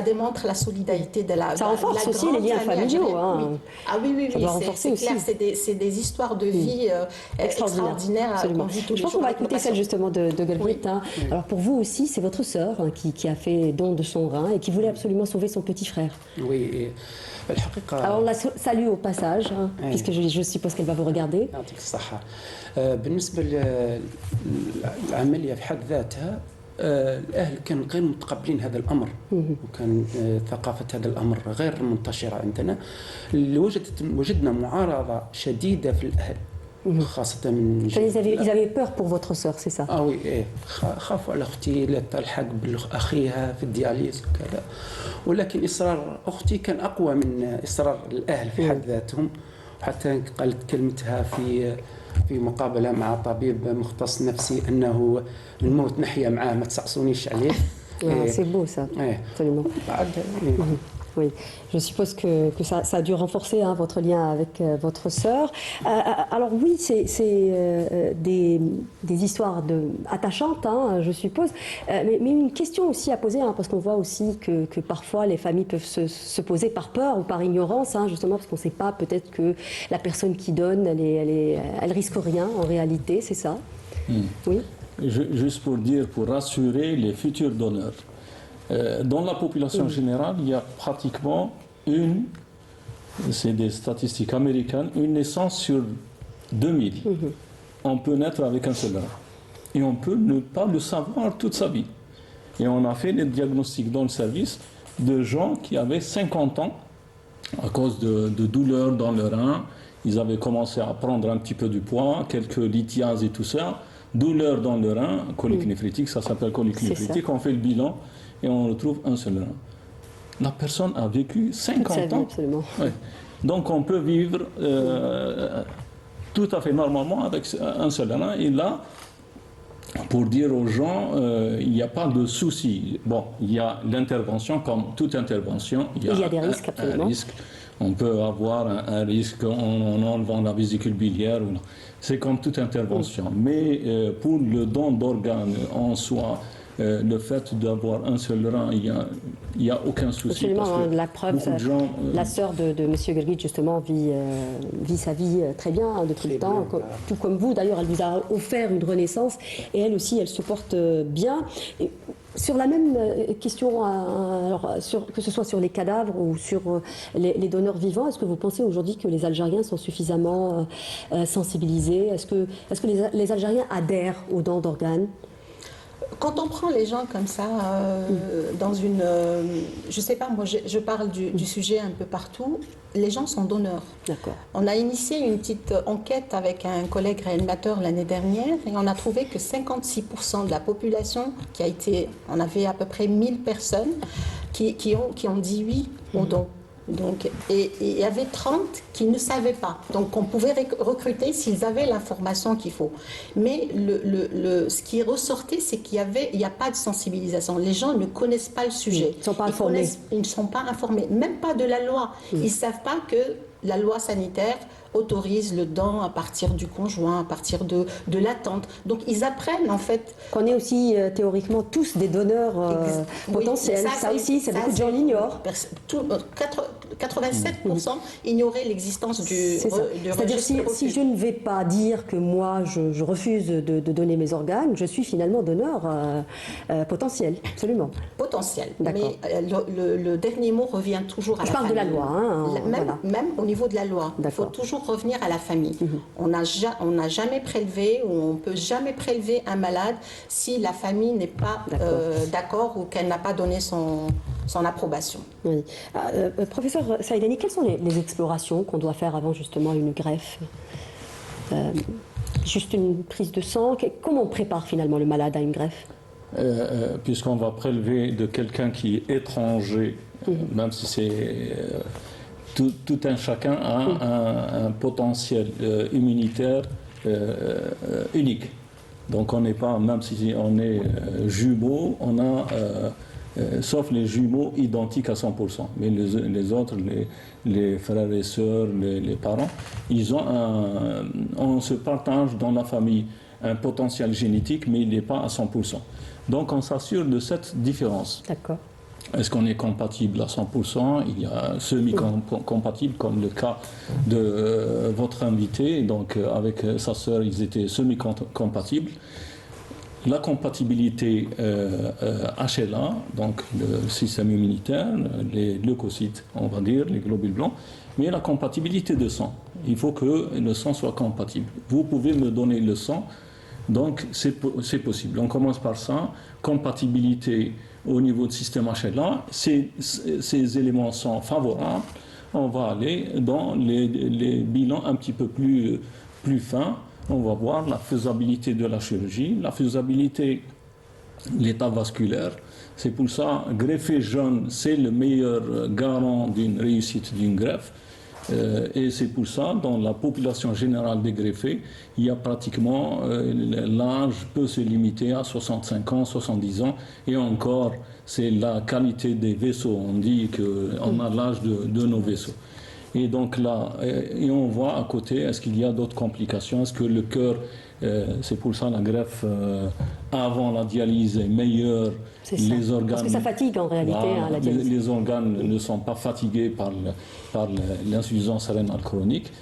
démontre la solidarité de la Ça renforce aussi les liens familiaux. Hein. Oui. Ah oui, c'est clair. C'est des histoires de vie extraordinaires qu'on vit tous les jours. Je pense qu'on va écouter celle justement de Guelguit. Hein. Alors pour vous aussi, c'est votre sœur qui a fait don de son rein et qui voulait absolument sauver son petit frère. Oui. Alors on la salue au passage, hein, puisque je suppose qu'elle va vous regarder. يعطيك الصحة. بالنسبة للعملية في حد ذاتها الأهل كانوا غير متقبلين هذا الأمر، وكان ثقافة هذا الأمر غير منتشرة عندنا. وجدنا معارضة شديدة في الأهل، خاصة من Ils avaient peur pour votre sœur, c'est ça? oui إيه، خافوا على أختي لا تلحق بأخيها في الدياليز وكذا، ولكن إصرار أختي كان أقوى من إصرار الأهل في حد ذاتهم. حتى قالت كلمتها في مقابلة مع طبيب مختص نفسي أنه الموت نحيا معاه ما تسعصونيش عليه. C'est beau ça, absolument. Oui, je suppose que ça a dû renforcer votre lien avec votre sœur. Alors oui, c'est des histoires attachantes, hein, je suppose, mais une question aussi à poser, hein, parce qu'on voit aussi que parfois les familles peuvent se poser par peur ou par ignorance, hein, justement parce qu'on ne sait pas peut-être que la personne qui donne, elle risque rien en réalité, c'est ça? Oui. Juste pour rassurer les futurs donneurs. Dans la population générale, il y a pratiquement c'est des statistiques américaines, une naissance sur 2000. On peut naître avec un seul rein. Et on peut ne pas le savoir toute sa vie. Et on a fait des diagnostics dans le service de gens qui avaient 50 ans à cause de douleurs dans le rein. Ils avaient commencé à prendre un petit peu du poids, quelques lithiases et tout ça. Douleurs dans le rein, colique néphritique, ça s'appelle colique néphritique. On fait le bilan et on retrouve un seul rein. La personne a vécu 50 ans. Absolument. Ouais. Donc on peut vivre tout à fait normalement avec un seul rein. Et là, pour dire aux gens, il n'y a pas de souci. Bon, il y a l'intervention, comme toute intervention. Il y a des risques, absolument. Un risque. On peut avoir un risque en enlevant la vésicule biliaire. C'est comme toute intervention. Mais pour le don d'organes en soi, le fait d'avoir un seul rein, il n'y a aucun souci. Absolument, parce que la preuve, la sœur de M. Guelguit, justement, vit sa vie très bien depuis le temps, tout comme vous. D'ailleurs, elle vous a offert une renaissance et elle aussi, elle se porte bien. Et sur la même question, alors, que ce soit sur les cadavres ou sur les donneurs vivants, est-ce que vous pensez aujourd'hui que les Algériens sont suffisamment sensibilisés? Est-ce que les Algériens adhèrent aux dons d'organes? Quand on prend les gens comme ça, dans une... je sais pas, moi je parle du sujet un peu partout, les gens sont donneurs. D'accord. On a initié une petite enquête avec un collègue réanimateur l'année dernière et on a trouvé que 56% de la population qui a été... On avait à peu près 1000 personnes qui ont dit oui au don. Donc, et il y avait 30 qui ne savaient pas. Donc on pouvait recruter s'ils avaient l'information qu'il faut. Mais ce qui ressortait, c'est qu'il n'y a pas de sensibilisation. Les gens ne connaissent pas le sujet. Ils ne sont pas informés. Ils ne sont pas informés, même pas de la loi. Ils ne savent pas que la loi sanitaire autorise le don à partir du conjoint, à partir de l'attente. Donc ils apprennent en fait... Qu'on est aussi théoriquement tous des donneurs potentiels. Oui, ça aussi, beaucoup de gens l'ignorent. 87% ignoraient l'existence du C'est-à-dire si je ne vais pas dire que moi je refuse de donner mes organes, je suis finalement donneur potentiel, absolument. Potentiel. Mais le dernier mot revient toujours à la famille. Je parle de la loi. Même au niveau de la loi. Il faut toujours revenir à la famille. On n'a jamais prélevé ou on ne peut jamais prélever un malade si la famille n'est pas d'accord ou qu'elle n'a pas donné son approbation. Oui. Professeur Saïdani, quelles sont les explorations qu'on doit faire avant justement une greffe? Juste une prise de sang? Comment on prépare finalement le malade à une greffe? Puisqu'on va prélever de quelqu'un qui est étranger, même si c'est... Tout un chacun a un potentiel immunitaire unique. Donc on n'est pas, même si on est jumeaux, on a, sauf les jumeaux, identiques à 100%. Mais les autres, les frères et sœurs, les parents, on se partage dans la famille un potentiel génétique, mais il n'est pas à 100%. Donc on s'assure de cette différence. D'accord. Est-ce qu'on est compatible à 100%? Il y a semi-compatibles, comme le cas de votre invité. Donc, avec sa sœur, ils étaient semi-compatibles. La compatibilité HLA, donc le système immunitaire, les leucocytes, on va dire, les globules blancs, mais la compatibilité de sang. Il faut que le sang soit compatible. Vous pouvez me donner le sang, donc c'est possible. On commence par ça, compatibilité au niveau du système HLA, ces éléments sont favorables, on va aller dans les bilans un petit peu plus fins. On va voir la faisabilité de la chirurgie, la faisabilité, l'état vasculaire. C'est pour ça, greffer jeune, c'est le meilleur garant d'une réussite d'une greffe. Et c'est pour ça, dans la population générale des greffés, il y a pratiquement, l'âge peut se limiter à 65 ans, 70 ans, et encore, c'est la qualité des vaisseaux. On dit qu'on a l'âge de nos vaisseaux. Et donc là, et on voit à côté, est-ce qu'il y a d'autres complications? Est-ce que le cœur, c'est pour ça la greffe avant la dialyse est meilleure? Les organes, parce que ça fatigue en réalité, la dialyse. Les organes ne sont pas fatigués par l'insuffisance rénale chronique.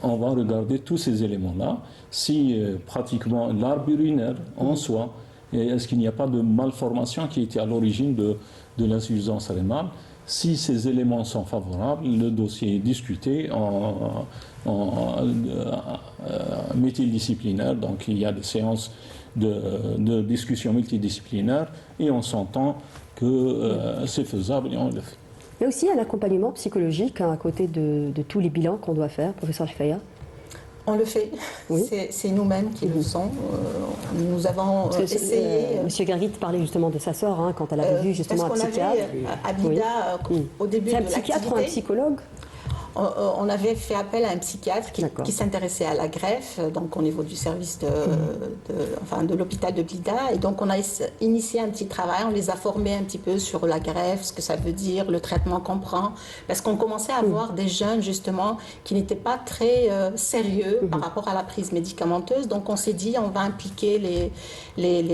On va regarder tous ces éléments-là. Si pratiquement l'arbre urinaire en soi, est-ce qu'il n'y a pas de malformation qui était à l'origine de l'insuffisance rénale? Si ces éléments sont favorables, le dossier est discuté en multidisciplinaire. Donc il y a des séances de discussion multidisciplinaire et on s'entend que c'est faisable et on le fait. Mais aussi un accompagnement psychologique à côté de tous les bilans qu'on doit faire, professeur Al-Faya. On le fait, oui. C'est nous-mêmes qui le faisons. Nous avons essayé... Monsieur Garguit parlait justement de sa sœur, quand elle avait vu justement un psychiatre. À Blida, au début de l'activité... C'est un psychiatre ou un psychologue? On avait fait appel à un psychiatre qui s'intéressait à la greffe, donc au niveau du service de l'hôpital de Blida. Et donc on a initié un petit travail, on les a formés un petit peu sur la greffe, ce que ça veut dire, le traitement qu'on prend. Parce qu'on commençait à voir des jeunes justement qui n'étaient pas très sérieux par rapport à la prise médicamenteuse. Donc on s'est dit on va impliquer les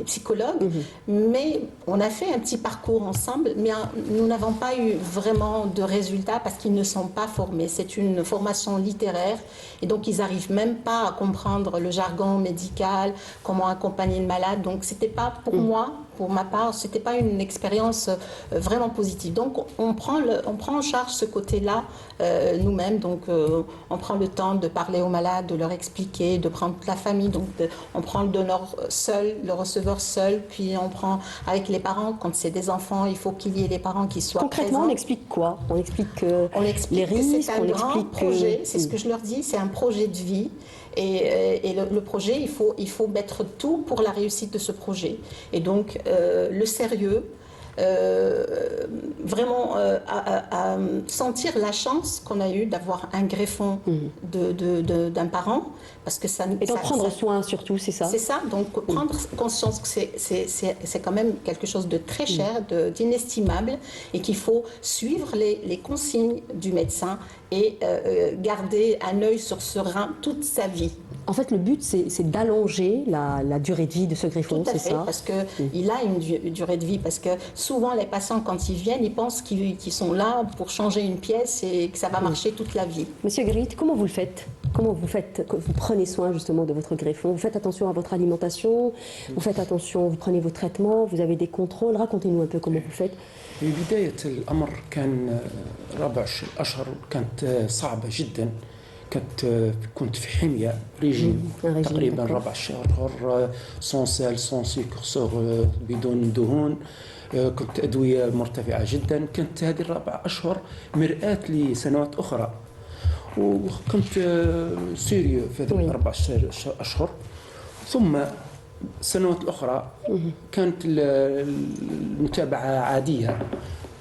psychologues. Mais on a fait un petit parcours ensemble, mais nous n'avons pas eu vraiment de résultats parce qu'ils ne sont pas formés. C'est une formation littéraire et donc ils n'arrivent même pas à comprendre le jargon médical, comment accompagner le malade. Donc c'était pas pour moi pour ma part, c'était pas une expérience vraiment positive. Donc, on prend en charge ce côté-là nous-mêmes. Donc, on prend le temps de parler aux malades, de leur expliquer, de prendre la famille. Donc, on prend le donneur seul, le receveur seul, puis on prend avec les parents. Quand c'est des enfants, il faut qu'il y ait les parents qui soient Concrètement, présents. on explique quoi? On explique les que risques, c'est un on grand explique projet. C'est ce que je leur dis, c'est un projet de vie. Et le projet, il faut mettre tout pour la réussite de ce projet. Et donc, le sérieux, vraiment à sentir la chance qu'on a eue d'avoir un greffon d'un parent, parce que ça... Et d'en prendre soin surtout, c'est ça? C'est ça, donc prendre conscience que c'est quand même quelque chose de très cher, d'inestimable, et qu'il faut suivre les consignes du médecin et garder un œil sur ce rein toute sa vie. En fait, le but, c'est d'allonger la durée de vie de ce greffon, c'est ça? Tout à fait, parce qu'il a une durée de vie, parce que souvent les patients, quand ils viennent, ils pensent qu'ils sont là pour changer une pièce et que ça va marcher toute la vie. Monsieur Grit, comment vous le faites? Comment vous prenez soin justement de votre greffon? Vous faites attention à votre alimentation, vous faites attention, vous prenez vos traitements, vous avez des contrôles. Racontez-nous un peu comment vous faites. في بداية الأمر كان 14 أشهر كانت صعبة جدا. كنت في حمية ريجيم تقريبا 14 أشهر سون سال سون سكر بدون دهون. كنت أدوية مرتفعة جدا. كانت هذه 4 أشهر مرآة لسنوات أخرى. وكنت سيريو في هذه 14 أشهر. ثم السنوات الأخرى كانت المتابعة عادية.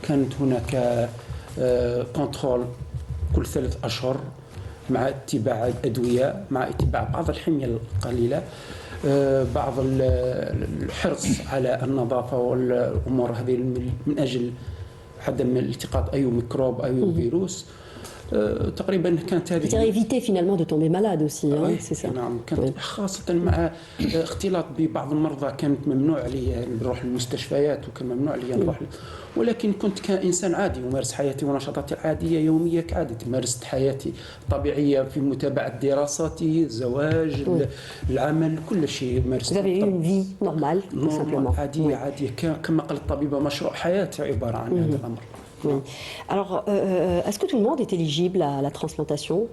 كانت هناك كنترول كل 3 أشهر مع اتباع الأدوية، مع اتباع بعض الحمية القليلة، بعض الحرص على النظافة والأمور هذه من أجل عدم التقاط أي ميكروب أي فيروس. تقريبا كانت هذه C'est éviter finalement de tomber malade aussi, hein, c'est ça. نعم كانت خاصة مع اختلاط ببعض المرضى. كانت ممنوع لي نروح للمستشفيات وكان ممنوع لي نروح ولكن كنت كإنسان عادي أمارس حياتي ونشاطاتي العادية يومية كعادتي. مارست حياتي طبيعية في متابعة دراساتي، الزواج، العمل، كل شيء مارست. Vous avez eu une vie normale, tout simplement. عادية كما قال الطبيبة مشروع حياتي عبارة عن هذا الأمر. Oui. Alors, est-ce que tout le monde est éligible à la transplantation?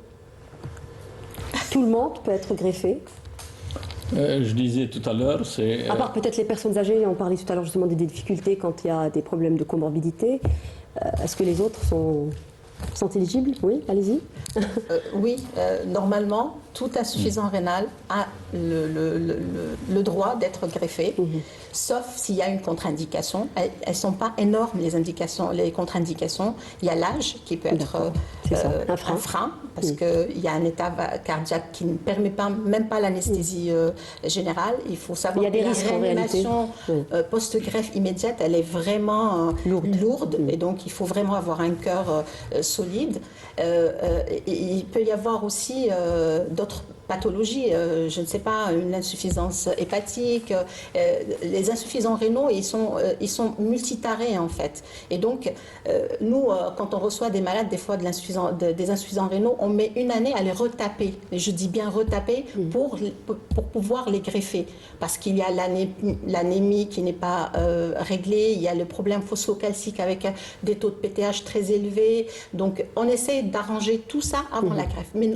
Tout le monde peut être greffé? Je disais tout à l'heure, c'est... À part peut-être les personnes âgées, on parlait tout à l'heure justement des difficultés quand il y a des problèmes de comorbidité. Est-ce que les autres sont éligibles? Oui, allez-y. Oui, normalement, tout insuffisant rénal a le droit d'être greffé, sauf s'il y a une contre-indication. Elles ne sont pas énormes, les contre-indications. Il y a l'âge qui peut être un frein, parce qu'il y a un état cardiaque qui ne permet même pas l'anesthésie générale. Il faut savoir que la réanimation post-greffe immédiate, elle est vraiment lourde, et donc il faut vraiment avoir un cœur solide. Il peut y avoir aussi d'autres pathologies, je ne sais pas, une insuffisance hépatique. Les insuffisants rénaux, ils sont multitarés en fait. Et donc, nous, quand on reçoit des malades, des fois des insuffisants rénaux, on met une année à les retaper. Et je dis bien retaper pour pouvoir les greffer. Parce qu'il y a l'anémie qui n'est pas réglée, il y a le problème phosphocalcique avec des taux de PTH très élevés. Donc, on essaie d'arranger tout ça avant la greffe. Mais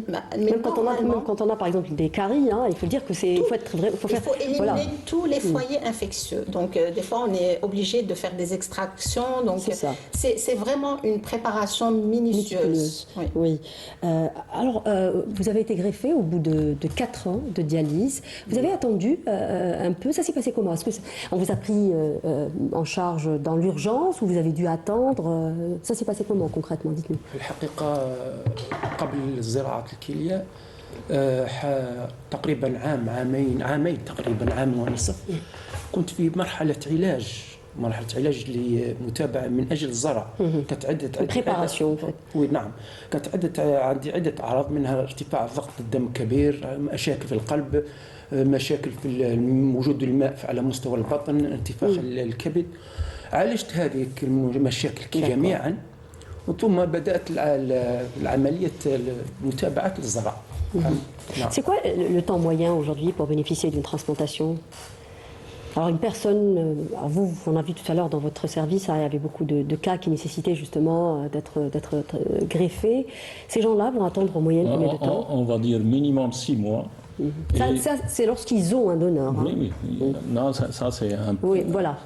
même quand on a par exemple des caries, hein, il faut dire que c'est... Il faut éliminer tous les foyers infectieux. Donc, des fois, on est obligé de faire des extractions. Donc, c'est vraiment une préparation minutieuse. Oui. Alors, vous avez été greffé au bout de 4 ans de dialyse. Vous avez attendu un peu. Ça s'est passé comment? Est-ce qu'on vous a pris en charge dans l'urgence ou vous avez dû attendre? Ça s'est passé comment concrètement? Dites-nous. الحقيقة قبل زراعة الكلية تقريبا عامين تقريبا عام ونصف كنت في مرحلة علاج لمتابعة من أجل الزرع. كانت بريباراسيون. نعم كانت عندي عدة أعراض منها ارتفاع ضغط الدم كبير، مشاكل في القلب، مشاكل في وجود الماء على مستوى البطن، انتفاخ الكبد. عالجت هذه المشاكل جميعا ثم بدأت العملية متابعة الزرع. C'est quoi le temps moyen aujourd'hui pour bénéficier d'une transplantation? Alors une personne, alors vous, on a vu tout à l'heure dans votre service, il y avait beaucoup de cas qui nécessitaient justement d'être greffés. Ces gens-là vont attendre en moyenne combien de temps? On va dire minimum 6 mois. Ça, c'est lorsqu'ils ont un donneur. Hein. Oui. Non, ça c'est Oui, voilà,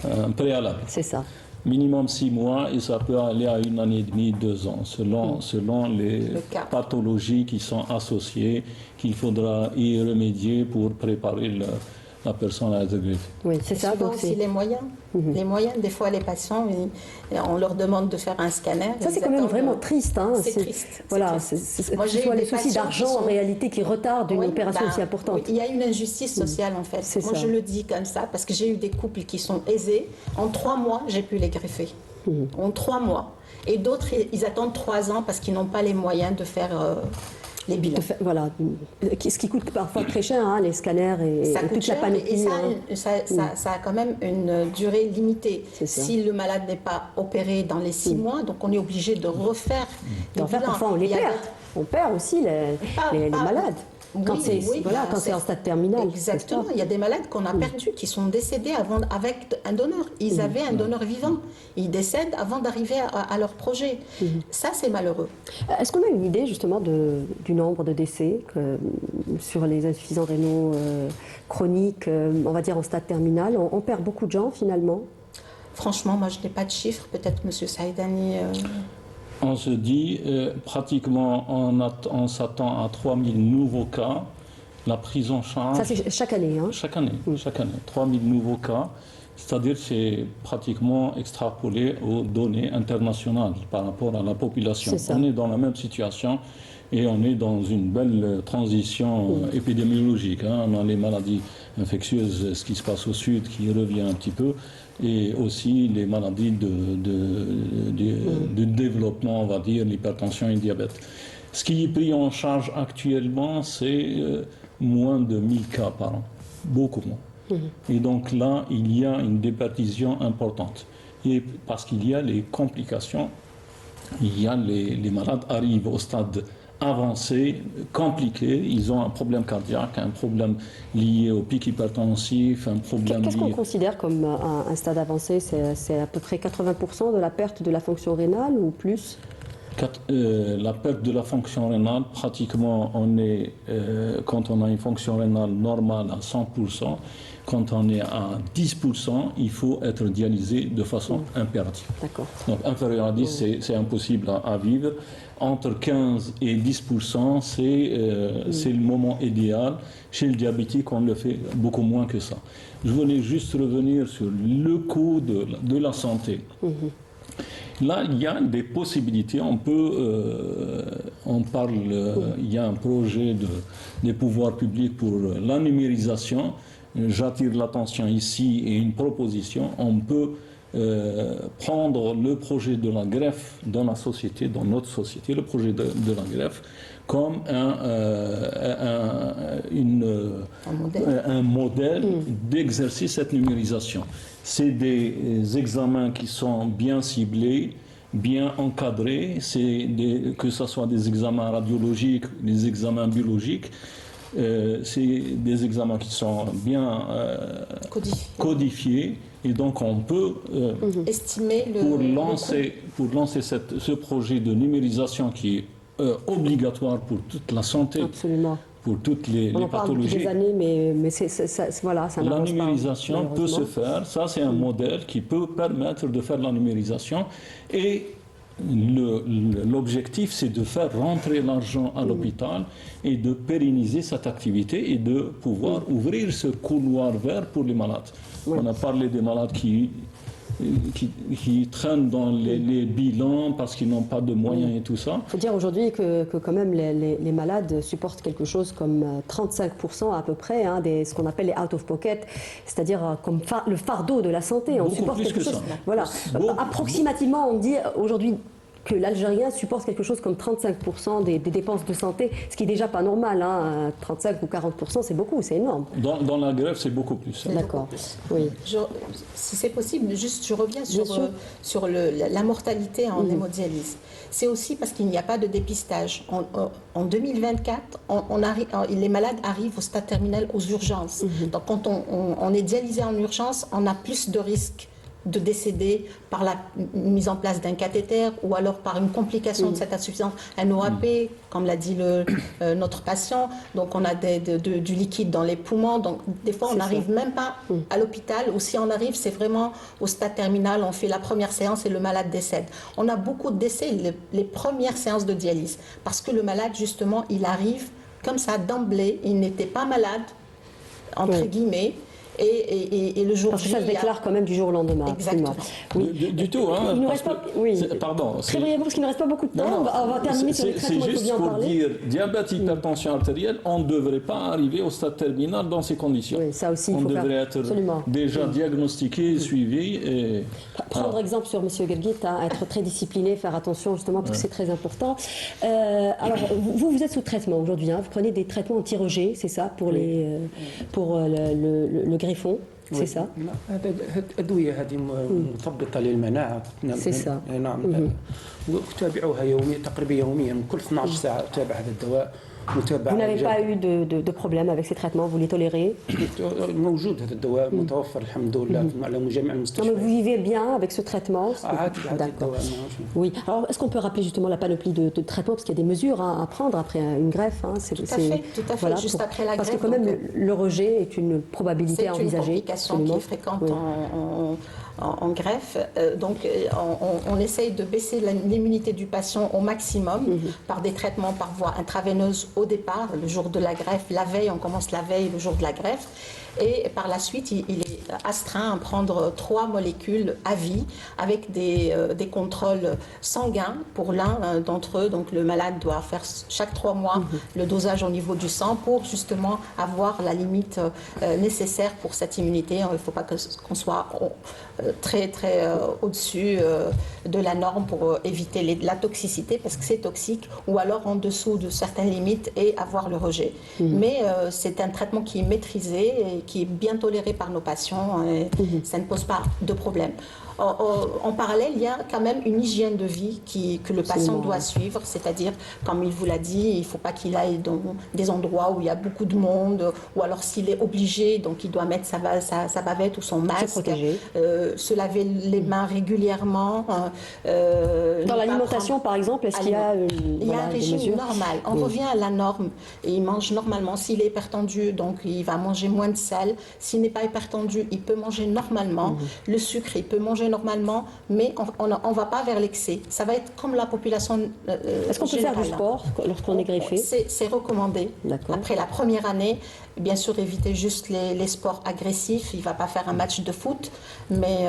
un préalable. c'est ça. Minimum 6 mois et ça peut aller à 1 année et demie, 2 ans, selon les cas. pathologies qui sont associées, qu'il faudra y remédier pour préparer la personne à être greffée. Oui, c'est ça. Souvent Donc aussi c'est... les moyens. Les moyens, des fois, les patients, on leur demande de faire un scanner. Ça, c'est ils quand même attendent- vraiment triste. Hein. C'est triste. Voilà, c'est triste. que Moi, ce j'ai soit eu les des soucis patients d'argent qui sont- en réalité qui retardent une Oui, opération ben, aussi importante. oui, il y a une injustice sociale en fait. C'est Moi, ça. je le dis comme ça parce que j'ai eu des couples qui sont aisés. En 3 mois, j'ai pu les greffer. En 3 mois. Et d'autres, ils attendent 3 ans parce qu'ils n'ont pas les moyens de faire les bilans. Voilà, ce qui coûte parfois très cher, hein, les scanners et Ça coûte toute la cher panoplie. et hein. ça a quand même une durée limitée. C'est ça. Si le malade n'est pas opéré dans les 6 mois, donc on est obligé de refaire les En fait, bilans. parfois, on les Il y a perd. On perd aussi les malades. Quand Oui, c'est oui, voilà, ben, quand c'est en stade terminal. Exactement. Il y a des malades qu'on a perdus, qui sont décédés avec un donneur. Ils avaient un donneur vivant. Ils décèdent avant d'arriver à leur projet. Ça, c'est malheureux. Est-ce qu'on a une idée justement du nombre de décès sur les insuffisants rénaux chroniques, on va dire en stade terminal? On perd beaucoup de gens finalement. Franchement, moi, je n'ai pas de chiffres. Peut-être M. Saïdani... On se dit, pratiquement, on s'attend à 3000 nouveaux cas. La prise en charge... Ça, c'est chaque année. Hein. Chaque année, 3000 nouveaux cas. C'est-à-dire c'est pratiquement extrapolé aux données internationales par rapport à la population. C'est ça. On est dans la même situation et on est dans une belle transition épidémiologique. Hein. On a les maladies infectieuses, ce qui se passe au sud, qui revient un petit peu, et aussi les maladies de développement, on va dire, l'hypertension et le diabète. Ce qui est pris en charge actuellement, c'est moins de 1000 cas par an, beaucoup moins. Et donc là, il y a une déperdition importante. Et parce qu'il y a les complications, il y a les malades arrivent au stade avancé, compliqué, ils ont un problème cardiaque, un problème lié au pic hypertensif, un problème Qu'est-ce qu'on lié... considère comme un stade avancé? C'est à peu près 80% de la perte de la fonction rénale ou plus? La perte de la fonction rénale, pratiquement, quand on a une fonction rénale normale à 100%, quand on est à 10%, il faut être dialysé de façon impérative. D'accord. Donc inférieur à 10, c'est impossible à vivre. Entre 15 et 10%, c'est le moment idéal. Chez le diabétique, on le fait beaucoup moins que ça. Je voulais juste revenir sur le coût de la santé. Là, il y a des possibilités. On parle, il y a un projet des pouvoirs publics pour la numérisation. J'attire l'attention ici et une proposition. On peut prendre le projet de la greffe dans la société, dans notre société, le projet de la greffe, comme un modèle d'exercice cette numérisation. C'est des examens qui sont bien ciblés, bien encadrés, que ce soit des examens radiologiques, des examens biologiques. C'est des examens qui sont bien codifiés et donc on peut estimer pour lancer ce projet de numérisation qui est obligatoire pour toute la santé. Absolument. Pour toutes les On en parle depuis pathologies. des années, mais voilà, ça La n'avance pas. numérisation peut se faire. Ça, c'est un modèle qui peut permettre de faire la numérisation. Et l'objectif, c'est de faire rentrer l'argent à l'hôpital et de pérenniser cette activité et de pouvoir ouvrir ce couloir vert pour les malades. On a parlé des malades qui traînent dans les bilans parce qu'ils n'ont pas de moyens et tout ça. Il faut dire aujourd'hui que quand même les malades supportent quelque chose comme 35% à peu près, hein, ce qu'on appelle les out-of-pocket, c'est-à-dire comme le fardeau de la santé. On Beaucoup supporte plus quelque que chose. ça. Voilà. Approximativement, on dit aujourd'hui que l'Algérien supporte quelque chose comme 35% des dépenses de santé, ce qui est déjà pas normal. Hein. 35 ou 40%, c'est beaucoup, c'est énorme. Dans la greffe, c'est beaucoup plus. Hein. D'accord. Oui. Si c'est possible, juste je reviens Bien sûr. sur la mortalité en hémodialyse. C'est aussi parce qu'il n'y a pas de dépistage. En 2024, les malades arrivent au stade terminal aux urgences. Donc quand on est dialysé en urgence, on a plus de risques de décéder par la mise en place d'un cathéter ou alors par une complication de cette insuffisance, un OAP, comme l'a dit notre patient. Donc on a du liquide dans les poumons. Donc des fois on n'arrive même pas à l'hôpital, ou si on arrive, c'est vraiment au stade terminal, on fait la première séance et le malade décède. On a beaucoup de décès les premières séances de dialyse parce que le malade justement il arrive comme ça d'emblée, il n'était pas malade entre guillemets. Et le jour Parce que ça se déclare quand même du jour au lendemain. Exactement. Oui. Du tout. Hein, Il nous reste pas. Oui. Pardon. Très brièvement, parce qu'il ne reste pas beaucoup de temps. Non, On va terminer sur les traitements. C'est Il faut juste bien en pour parler. dire, diabète, hypertension artérielle, on ne devrait pas arriver au stade terminal dans ces conditions. Oui, ça aussi, il on faut faire. devrait être Absolument. déjà diagnostiqué, suivi. Et... Prendre exemple sur M. Guerguit, être très discipliné, faire attention justement, parce que c'est très important. Alors, vous êtes sous traitement aujourd'hui. Hein, vous prenez des traitements anti-rejet, c'est ça, pour le greffon. C'est ça. الأدوية هذه مثبطة للمناعة. C'est ça. نعم. وأتابعها يوميا تقريبا يوميا كل 12 ساعة أتابع هذا الدواء. Vous n'avez pas eu de problème avec ces traitements, vous les tolérez? موجود هذا الدواء متوفر الحمد لله على جميع Non, mais المستشفيات. vous vivez bien avec ce traitement? عادي D'accord. الدواء. Oui. Alors, est-ce qu'on peut rappeler justement la panoplie de traitements, parce qu'il y a des mesures à prendre après une greffe, hein, Tout à fait. voilà, Juste après la parce greffe. que quand même le rejet est une probabilité à C'est une envisager. complication qui est fréquente en greffe. Donc on essaye de baisser l'immunité du patient au maximum par des traitements par voie intraveineuse au départ, le jour de la greffe, la veille, on commence la veille, le jour de la greffe. Et par la suite, il est astreint à prendre 3 molécules à vie avec des contrôles sanguins pour l'un d'entre eux. Donc le malade doit faire chaque 3 mois le dosage au niveau du sang pour justement avoir la limite nécessaire pour cette immunité. Il ne faut pas qu'on soit très au-dessus de la norme pour éviter la toxicité parce que c'est toxique, ou alors en dessous de certaines limites et avoir le rejet. Mais c'est un traitement qui est maîtrisé et qui est bien toléré par nos patients et ça ne pose pas de problème. En parallèle, il y a quand même une hygiène de vie que le patient doit suivre, c'est-à-dire, comme il vous l'a dit, il ne faut pas qu'il aille dans des endroits où il y a beaucoup de monde, ou alors s'il est obligé, donc il doit mettre sa bavette ou son masque, se laver les mains régulièrement. Dans l'alimentation, par exemple, est-ce qu'il y a un régime normal. On revient à la norme et il mange normalement. S'il est hypertendu, donc il va manger moins de sel. S'il n'est pas hypertendu, il peut manger normalement. Le sucre, il peut manger normalement, mais on ne va pas vers l'excès. Ça va être comme la population Est-ce qu'on peut faire du sport lorsqu'on est greffé? C'est recommandé. Après la première année, bien sûr, éviter juste les sports agressifs. Il ne va pas faire un match de foot, mais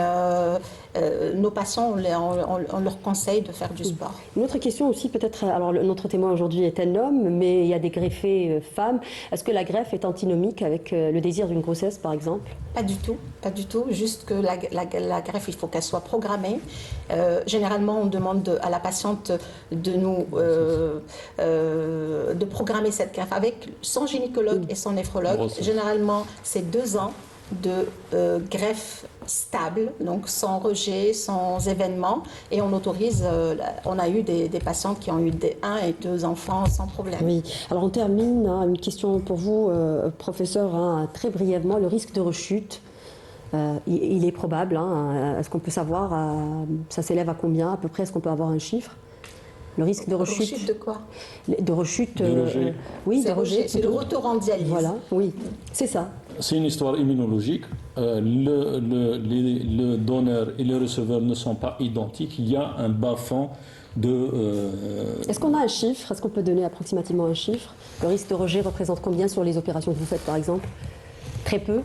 nos patients, on leur conseille de faire du sport. Une autre question aussi, peut-être, alors notre témoin aujourd'hui est un homme, mais il y a des greffés femmes. Est-ce que la greffe est antinomique avec le désir d'une grossesse, par exemple? Pas du tout, pas du tout. Juste que la greffe, il faut qu'elle soit programmée. Généralement, on demande à la patiente de programmer cette greffe avec son gynécologue et son néphrologue. Généralement, c'est 2 ans de greffe stable, donc sans rejet, sans événement, et on autorise, on a eu des patients qui ont eu des 1 et 2 enfants sans problème. Oui, alors on termine, une question pour vous, professeur, très brièvement, le risque de rechute. Il est probable, est-ce qu'on peut savoir, ça s'élève à combien à peu près, est-ce qu'on peut avoir un chiffre? Le risque de rechute. Rechute de quoi? De rechute. Oui, de rejet. C'est le retour en dialyse. Voilà, oui, c'est ça. C'est une histoire immunologique. Le donneur et le receveur ne sont pas identiques. Il y a un bas-fond de... Est-ce qu'on a un chiffre? Est-ce qu'on peut donner approximativement un chiffre? Le risque de rejet représente combien sur les opérations que vous faites, par exemple? Très peu?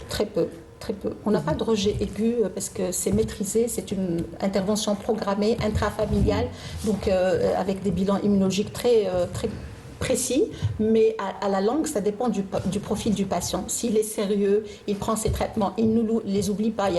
Très peu. Très peu. On n'a pas de rejet aigu parce que c'est maîtrisé, c'est une intervention programmée, intrafamiliale, donc avec des bilans immunologiques très précis, mais à la longue, ça dépend du profil du patient. S'il est sérieux, il prend ses traitements, il ne les oublie pas.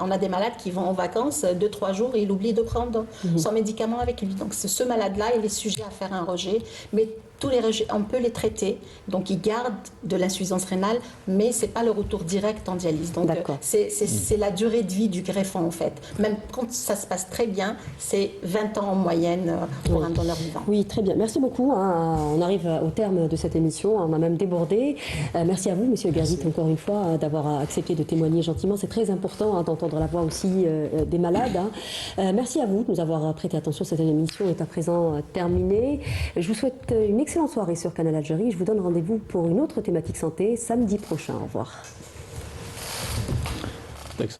On a des malades qui vont en vacances 2-3 jours et il oublie de prendre son médicament avec lui. Donc ce malade-là, il est sujet à faire un rejet, mais tous les rejets, on peut les traiter. Donc ils gardent de l'insuffisance rénale, mais c'est pas le retour direct en dialyse. Donc c'est la durée de vie du greffon en fait. Même quand ça se passe très bien, c'est 20 ans en moyenne pour un donneur vivant. Oui, très bien. Merci beaucoup. On arrive au terme de cette émission. On a même débordé. Merci à vous, Monsieur Guerzit, encore une fois, d'avoir accepté de témoigner gentiment. C'est très important d'entendre la voix aussi des malades. Merci à vous de nous avoir prêté attention. Cette émission est à présent terminée. Je vous souhaite une excellente soirée sur Canal Algérie. Je vous donne rendez-vous pour une autre thématique santé samedi prochain. Au revoir. Thanks.